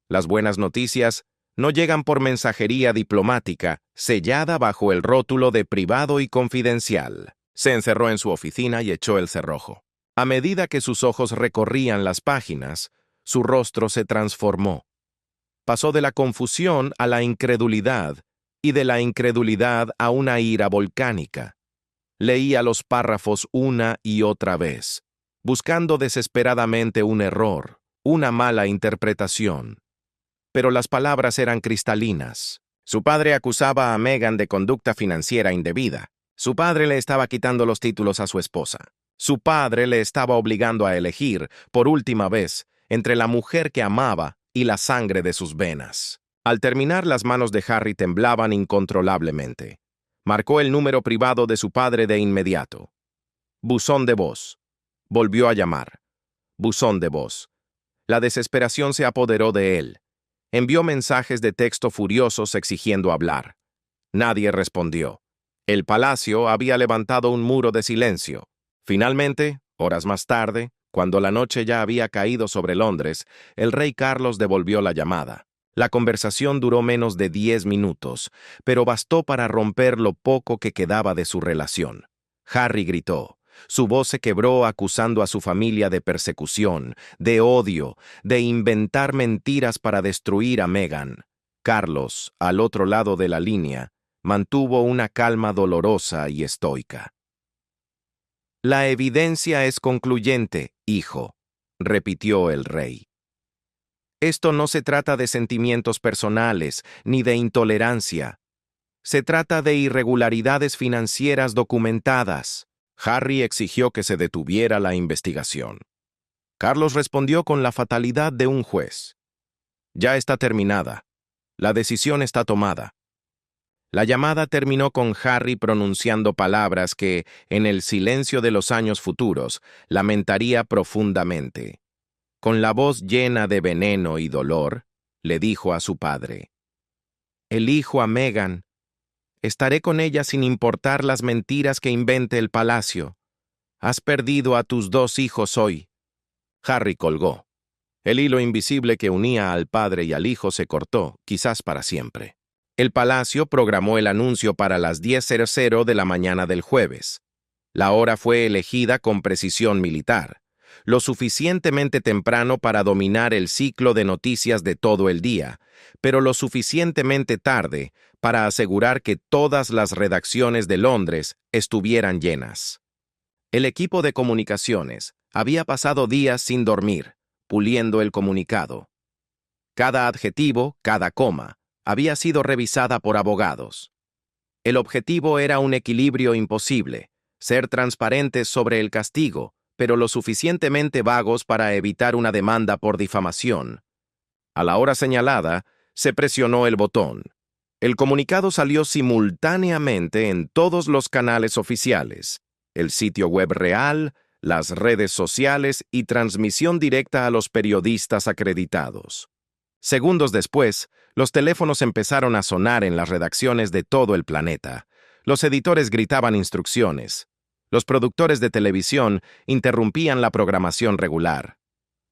Las buenas noticias no llegan por mensajería diplomática, sellada bajo el rótulo de privado y confidencial. Se encerró en su oficina y echó el cerrojo. A medida que sus ojos recorrían las páginas, su rostro se transformó. Pasó de la confusión a la incredulidad, y de la incredulidad a una ira volcánica. Leía los párrafos una y otra vez, buscando desesperadamente un error, una mala interpretación. Pero las palabras eran cristalinas. Su padre acusaba a Meghan de conducta financiera indebida. Su padre le estaba quitando los títulos a su esposa. Su padre le estaba obligando a elegir, por última vez, entre la mujer que amaba y la sangre de sus venas. Al terminar, las manos de Harry temblaban incontrolablemente. Marcó el número privado de su padre de inmediato. Buzón de voz. Volvió a llamar. Buzón de voz. La desesperación se apoderó de él. Envió mensajes de texto furiosos exigiendo hablar. Nadie respondió. El palacio había levantado un muro de silencio. Finalmente, horas más tarde, cuando la noche ya había caído sobre Londres, el rey Carlos devolvió la llamada. La conversación duró menos de 10 minutos, pero bastó para romper lo poco que quedaba de su relación. Harry gritó. Su voz se quebró acusando a su familia de persecución, de odio, de inventar mentiras para destruir a Meghan. Carlos, al otro lado de la línea, mantuvo una calma dolorosa y estoica. «La evidencia es concluyente, hijo», repitió el rey. «Esto no se trata de sentimientos personales ni de intolerancia. Se trata de irregularidades financieras documentadas». Harry exigió que se detuviera la investigación. Carlos respondió con la fatalidad de un juez. «Ya está terminada. La decisión está tomada». La llamada terminó con Harry pronunciando palabras que, en el silencio de los años futuros, lamentaría profundamente. Con la voz llena de veneno y dolor, le dijo a su padre: «Elijo a Meghan. Estaré con ella sin importar las mentiras que invente el palacio. Has perdido a tus 2 hijos hoy». Harry colgó. El hilo invisible que unía al padre y al hijo se cortó, quizás para siempre. El palacio programó el anuncio para las 10:00 de la mañana del jueves. La hora fue elegida con precisión militar, lo suficientemente temprano para dominar el ciclo de noticias de todo el día, pero lo suficientemente tarde para asegurar que todas las redacciones de Londres estuvieran llenas. El equipo de comunicaciones había pasado días sin dormir, puliendo el comunicado. Cada adjetivo, cada coma, había sido revisada por abogados. El objetivo era un equilibrio imposible, ser transparentes sobre el castigo, pero lo suficientemente vagos para evitar una demanda por difamación. A la hora señalada, se presionó el botón. El comunicado salió simultáneamente en todos los canales oficiales, el sitio web real, las redes sociales y transmisión directa a los periodistas acreditados. Segundos después, los teléfonos empezaron a sonar en las redacciones de todo el planeta. Los editores gritaban instrucciones. Los productores de televisión interrumpían la programación regular.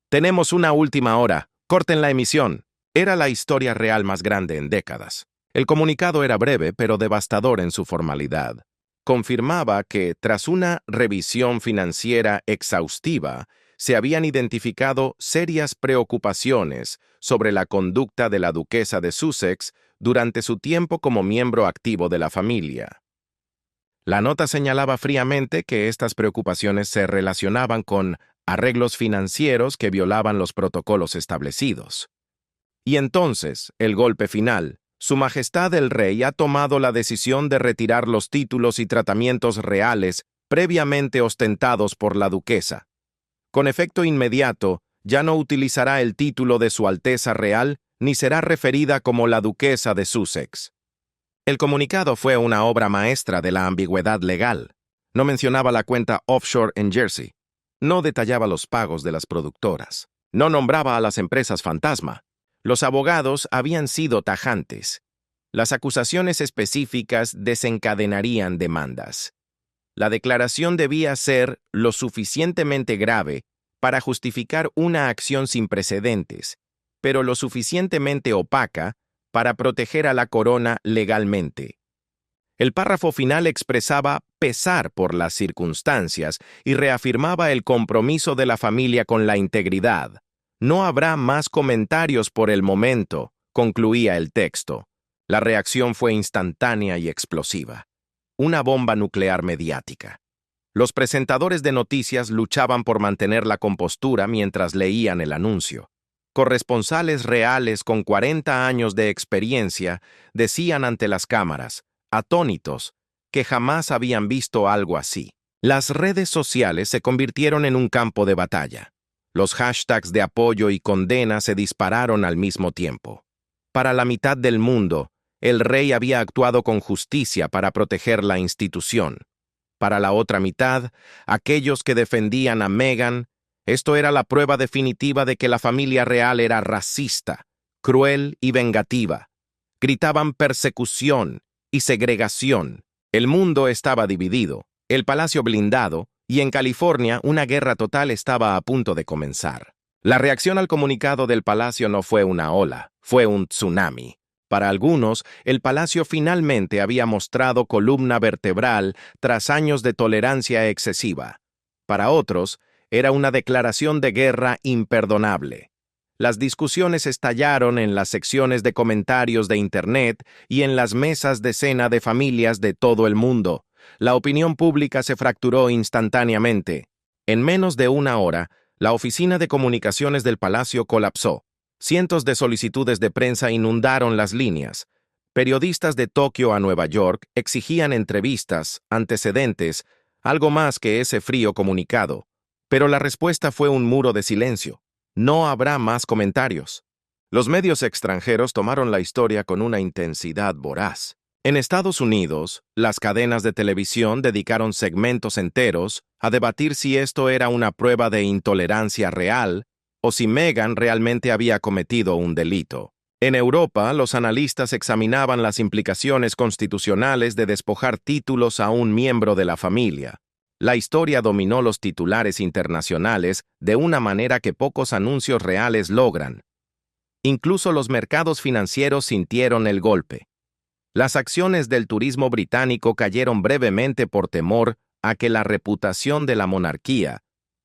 «Tenemos una última hora. Corten la emisión». Era la historia real más grande en décadas. El comunicado era breve, pero devastador en su formalidad. Confirmaba que, tras una revisión financiera exhaustiva, se habían identificado serias preocupaciones sobre la conducta de la duquesa de Sussex durante su tiempo como miembro activo de la familia. La nota señalaba fríamente que estas preocupaciones se relacionaban con arreglos financieros que violaban los protocolos establecidos. Y entonces, el golpe final. Su Majestad el Rey ha tomado la decisión de retirar los títulos y tratamientos reales previamente ostentados por la duquesa. Con efecto inmediato, ya no utilizará el título de Su Alteza Real ni será referida como la Duquesa de Sussex. El comunicado fue una obra maestra de la ambigüedad legal. No mencionaba la cuenta offshore en Jersey. No detallaba los pagos de las productoras. No nombraba a las empresas fantasma. Los abogados habían sido tajantes. Las acusaciones específicas desencadenarían demandas. La declaración debía ser lo suficientemente grave para justificar una acción sin precedentes, pero lo suficientemente opaca para proteger a la corona legalmente. El párrafo final expresaba pesar por las circunstancias y reafirmaba el compromiso de la familia con la integridad. No habrá más comentarios por el momento, concluía el texto. La reacción fue instantánea y explosiva. Una bomba nuclear mediática. Los presentadores de noticias luchaban por mantener la compostura mientras leían el anuncio. Corresponsales reales con 40 años de experiencia decían ante las cámaras, atónitos, que jamás habían visto algo así. Las redes sociales se convirtieron en un campo de batalla. Los hashtags de apoyo y condena se dispararon al mismo tiempo. Para la mitad del mundo, el rey había actuado con justicia para proteger la institución. Para la otra mitad, aquellos que defendían a Meghan, esto era la prueba definitiva de que la familia real era racista, cruel y vengativa. Gritaban persecución y segregación. El mundo estaba dividido, el palacio blindado, y en California una guerra total estaba a punto de comenzar. La reacción al comunicado del palacio no fue una ola, fue un tsunami. Para algunos, el palacio finalmente había mostrado columna vertebral tras años de tolerancia excesiva. Para otros, era una declaración de guerra imperdonable. Las discusiones estallaron en las secciones de comentarios de Internet y en las mesas de cena de familias de todo el mundo. La opinión pública se fracturó instantáneamente. En menos de una hora, la oficina de comunicaciones del palacio colapsó. Cientos de solicitudes de prensa inundaron las líneas. Periodistas de Tokio a Nueva York exigían entrevistas, antecedentes, algo más que ese frío comunicado. Pero la respuesta fue un muro de silencio. No habrá más comentarios. Los medios extranjeros tomaron la historia con una intensidad voraz. En Estados Unidos, las cadenas de televisión dedicaron segmentos enteros a debatir si esto era una prueba de intolerancia real o si Meghan realmente había cometido un delito. En Europa, los analistas examinaban las implicaciones constitucionales de despojar títulos a un miembro de la familia. La historia dominó los titulares internacionales de una manera que pocos anuncios reales logran. Incluso los mercados financieros sintieron el golpe. Las acciones del turismo británico cayeron brevemente por temor a que la reputación de la monarquía,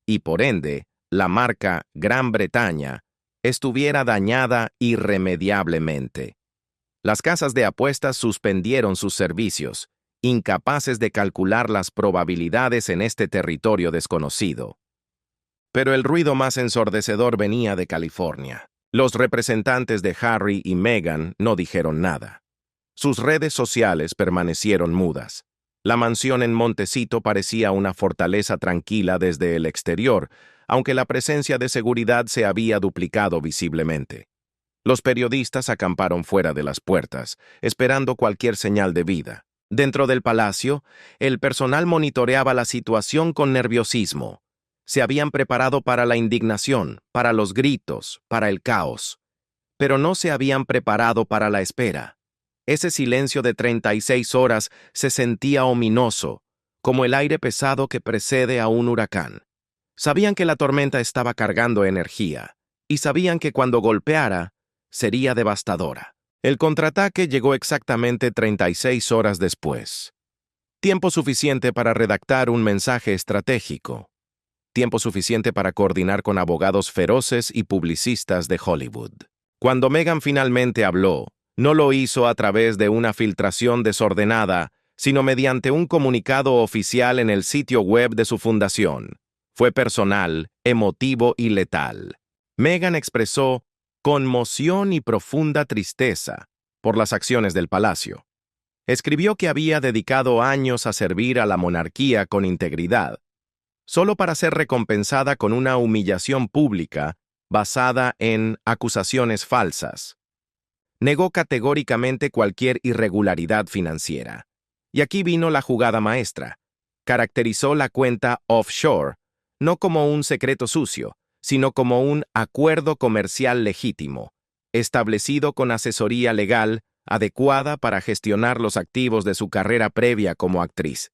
y por ende, la marca Gran Bretaña, estuviera dañada irremediablemente. Las casas de apuestas suspendieron sus servicios, incapaces de calcular las probabilidades en este territorio desconocido. Pero el ruido más ensordecedor venía de California. Los representantes de Harry y Meghan no dijeron nada. Sus redes sociales permanecieron mudas. La mansión en Montecito parecía una fortaleza tranquila desde el exterior, aunque la presencia de seguridad se había duplicado visiblemente. Los periodistas acamparon fuera de las puertas, esperando cualquier señal de vida. Dentro del palacio, el personal monitoreaba la situación con nerviosismo. Se habían preparado para la indignación, para los gritos, para el caos. Pero no se habían preparado para la espera. Ese silencio de 36 horas se sentía ominoso, como el aire pesado que precede a un huracán. Sabían que la tormenta estaba cargando energía, y sabían que cuando golpeara, sería devastadora. El contraataque llegó exactamente 36 horas después. Tiempo suficiente para redactar un mensaje estratégico. Tiempo suficiente para coordinar con abogados feroces y publicistas de Hollywood. Cuando Meghan finalmente habló, no lo hizo a través de una filtración desordenada, sino mediante un comunicado oficial en el sitio web de su fundación. Fue personal emotivo y letal. Meghan expresó conmoción y profunda tristeza por las acciones del palacio. Escribió que había dedicado años a servir a la monarquía con integridad, solo para ser recompensada con una humillación pública basada en acusaciones falsas. Negó categóricamente cualquier irregularidad financiera. Y aquí vino la jugada maestra. Caracterizó la cuenta offshore no como un secreto sucio, sino como un acuerdo comercial legítimo, establecido con asesoría legal adecuada para gestionar los activos de su carrera previa como actriz.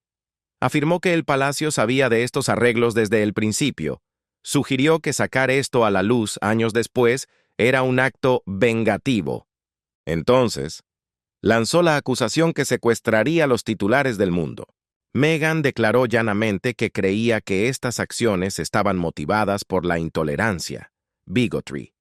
Afirmó que el palacio sabía de estos arreglos desde el principio. Sugirió que sacar esto a la luz años después era un acto vengativo. Entonces, lanzó la acusación que secuestraría los titulares del mundo. Meghan declaró llanamente que creía que estas acciones estaban motivadas por la intolerancia, bigotry.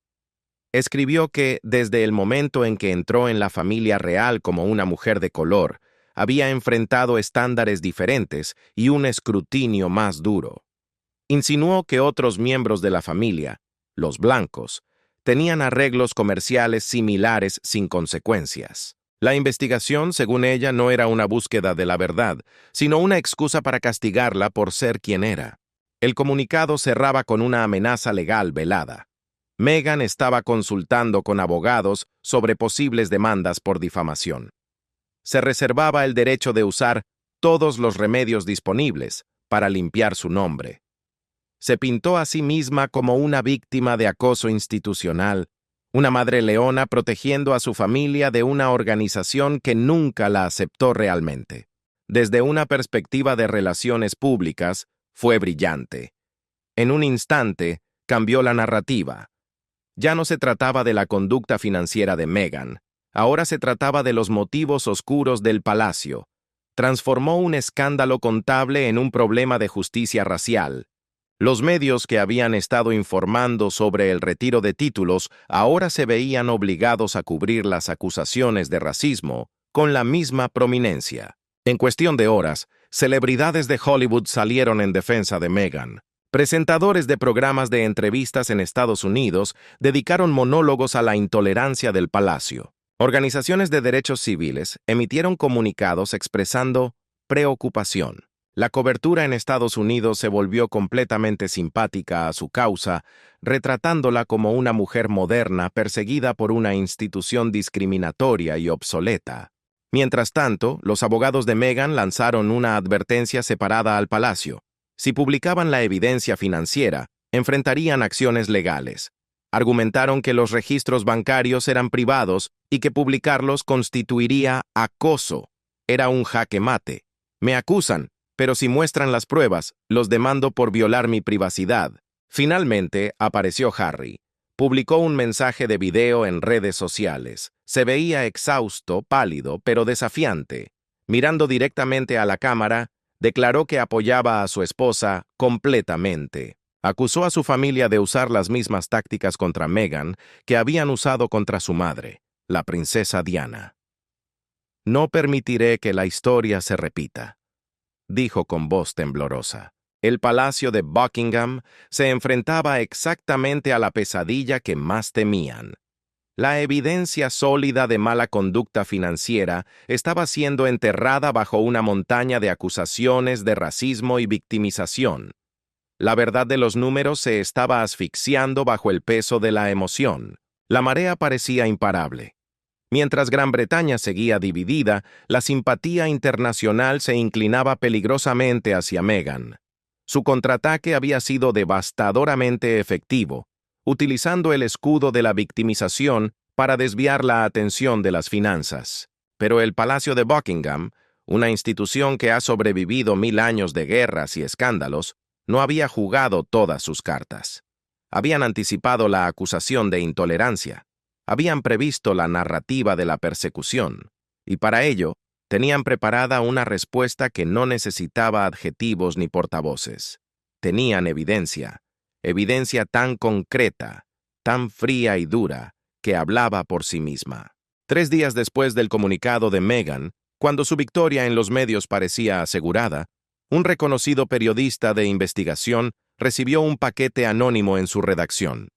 Escribió que, desde el momento en que entró en la familia real como una mujer de color, había enfrentado estándares diferentes y un escrutinio más duro. Insinuó que otros miembros de la familia, los blancos, tenían arreglos comerciales similares sin consecuencias. La investigación, según ella, no era una búsqueda de la verdad, sino una excusa para castigarla por ser quien era. El comunicado cerraba con una amenaza legal velada. Meghan estaba consultando con abogados sobre posibles demandas por difamación. Se reservaba el derecho de usar todos los remedios disponibles para limpiar su nombre. Se pintó a sí misma como una víctima de acoso institucional, una madre leona protegiendo a su familia de una organización que nunca la aceptó realmente. Desde una perspectiva de relaciones públicas, fue brillante. En un instante, cambió la narrativa. Ya no se trataba de la conducta financiera de Meghan, ahora se trataba de los motivos oscuros del palacio. Transformó un escándalo contable en un problema de justicia racial. Los medios que habían estado informando sobre el retiro de títulos ahora se veían obligados a cubrir las acusaciones de racismo con la misma prominencia. En cuestión de horas, celebridades de Hollywood salieron en defensa de Meghan. Presentadores de programas de entrevistas en Estados Unidos dedicaron monólogos a la intolerancia del palacio. Organizaciones de derechos civiles emitieron comunicados expresando preocupación. La cobertura en Estados Unidos se volvió completamente simpática a su causa, retratándola como una mujer moderna perseguida por una institución discriminatoria y obsoleta. Mientras tanto, los abogados de Meghan lanzaron una advertencia separada al palacio. Si publicaban la evidencia financiera, enfrentarían acciones legales. Argumentaron que los registros bancarios eran privados y que publicarlos constituiría acoso. Era un jaque mate. Me acusan, pero si muestran las pruebas, los demando por violar mi privacidad. Finalmente, apareció Harry. Publicó un mensaje de video en redes sociales. Se veía exhausto, pálido, pero desafiante. Mirando directamente a la cámara, declaró que apoyaba a su esposa completamente. Acusó a su familia de usar las mismas tácticas contra Meghan que habían usado contra su madre, la princesa Diana. No permitiré que la historia se repita, dijo con voz temblorosa. El palacio de Buckingham se enfrentaba exactamente a la pesadilla que más temían. La evidencia sólida de mala conducta financiera estaba siendo enterrada bajo una montaña de acusaciones de racismo y victimización. La verdad de los números se estaba asfixiando bajo el peso de la emoción. La marea parecía imparable. Mientras Gran Bretaña seguía dividida, la simpatía internacional se inclinaba peligrosamente hacia Meghan. Su contraataque había sido devastadoramente efectivo, utilizando el escudo de la victimización para desviar la atención de las finanzas. Pero el Palacio de Buckingham, una institución que ha sobrevivido 1000 años de guerras y escándalos, no había jugado todas sus cartas. Habían anticipado la acusación de intolerancia, habían previsto la narrativa de la persecución, y para ello tenían preparada una respuesta que no necesitaba adjetivos ni portavoces. Tenían evidencia tan concreta, tan fría y dura, que hablaba por sí misma. 3 días después del comunicado de Meghan, cuando su victoria en los medios parecía asegurada, un reconocido periodista de investigación recibió un paquete anónimo en su redacción.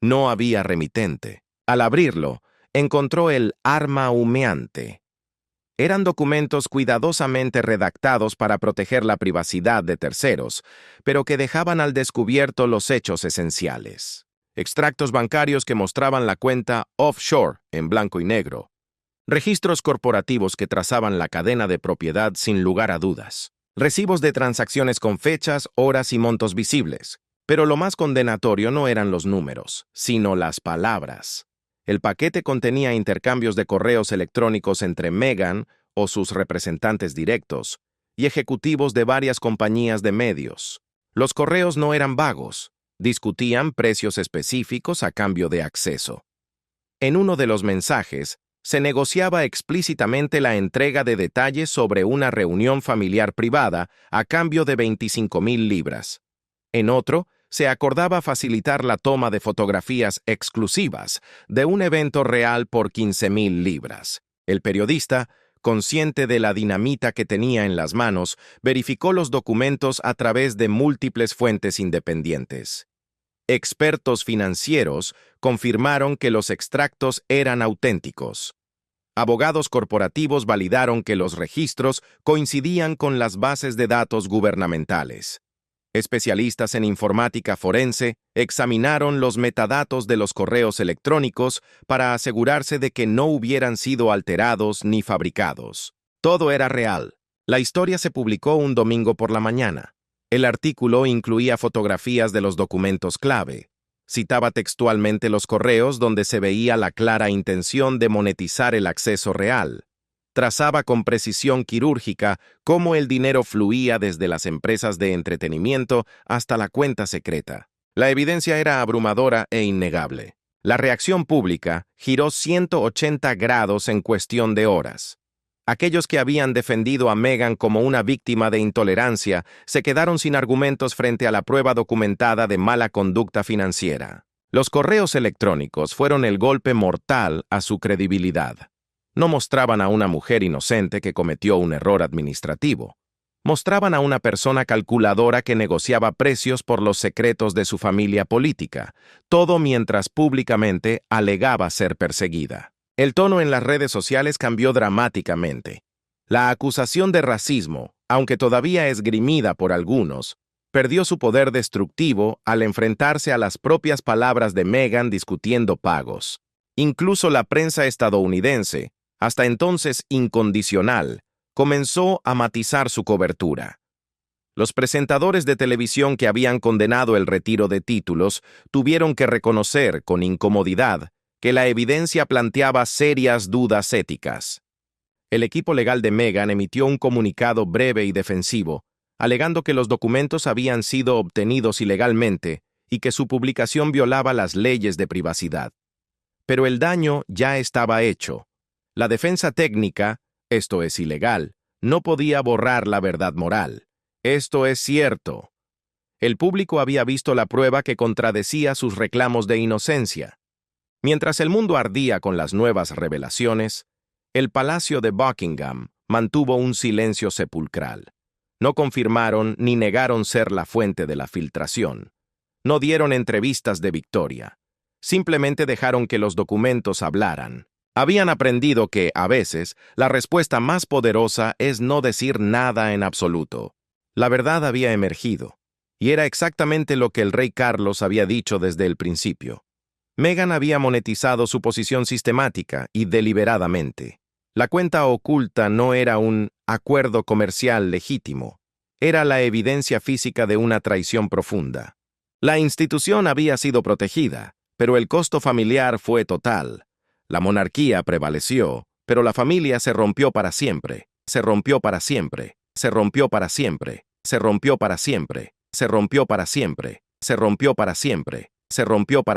No había remitente. Al abrirlo, encontró el arma humeante. Eran documentos cuidadosamente redactados para proteger la privacidad de terceros, pero que dejaban al descubierto los hechos esenciales. Extractos bancarios que mostraban la cuenta offshore en blanco y negro. Registros corporativos que trazaban la cadena de propiedad sin lugar a dudas. Recibos de transacciones con fechas, horas y montos visibles. Pero lo más condenatorio no eran los números, sino las palabras. El paquete contenía intercambios de correos electrónicos entre Meghan o sus representantes directos y ejecutivos de varias compañías de medios. Los correos no eran vagos, discutían precios específicos a cambio de acceso. En uno de los mensajes, se negociaba explícitamente la entrega de detalles sobre una reunión familiar privada a cambio de 25,000 libras. En otro, se acordaba facilitar la toma de fotografías exclusivas de un evento real por 15,000 libras. El periodista, consciente de la dinamita que tenía en las manos, verificó los documentos a través de múltiples fuentes independientes. Expertos financieros confirmaron que los extractos eran auténticos. Abogados corporativos validaron que los registros coincidían con las bases de datos gubernamentales. Especialistas en informática forense examinaron los metadatos de los correos electrónicos para asegurarse de que no hubieran sido alterados ni fabricados. Todo era real. La historia se publicó un domingo por la mañana. El artículo incluía fotografías de los documentos clave. Citaba textualmente los correos donde se veía la clara intención de monetizar el acceso real. Trazaba con precisión quirúrgica cómo el dinero fluía desde las empresas de entretenimiento hasta la cuenta secreta. La evidencia era abrumadora e innegable. La reacción pública giró 180 grados en cuestión de horas. Aquellos que habían defendido a Meghan como una víctima de intolerancia se quedaron sin argumentos frente a la prueba documentada de mala conducta financiera. Los correos electrónicos fueron el golpe mortal a su credibilidad. No mostraban a una mujer inocente que cometió un error administrativo. Mostraban a una persona calculadora que negociaba precios por los secretos de su familia política, todo mientras públicamente alegaba ser perseguida. El tono en las redes sociales cambió dramáticamente. La acusación de racismo, aunque todavía esgrimida por algunos, perdió su poder destructivo al enfrentarse a las propias palabras de Meghan discutiendo pagos. Incluso la prensa estadounidense, hasta entonces incondicional, comenzó a matizar su cobertura. Los presentadores de televisión que habían condenado el retiro de títulos tuvieron que reconocer con incomodidad que la evidencia planteaba serias dudas éticas. El equipo legal de Meghan emitió un comunicado breve y defensivo, alegando que los documentos habían sido obtenidos ilegalmente y que su publicación violaba las leyes de privacidad. Pero el daño ya estaba hecho. La defensa técnica, esto es ilegal, no podía borrar la verdad moral. Esto es cierto. El público había visto la prueba que contradecía sus reclamos de inocencia. Mientras el mundo ardía con las nuevas revelaciones, el Palacio de Buckingham mantuvo un silencio sepulcral. No confirmaron ni negaron ser la fuente de la filtración. No dieron entrevistas de victoria. Simplemente dejaron que los documentos hablaran. Habían aprendido que, a veces, la respuesta más poderosa es no decir nada en absoluto. La verdad había emergido, y era exactamente lo que el rey Carlos había dicho desde el principio. Meghan había monetizado su posición sistemática y deliberadamente. La cuenta oculta no era un acuerdo comercial legítimo, era la evidencia física de una traición profunda. La institución había sido protegida, pero el costo familiar fue total. La monarquía prevaleció, pero la familia se rompió para siempre, se rompió para siempre, se rompió para siempre, se rompió para siempre, se rompió para siempre, se rompió para siempre, se rompió para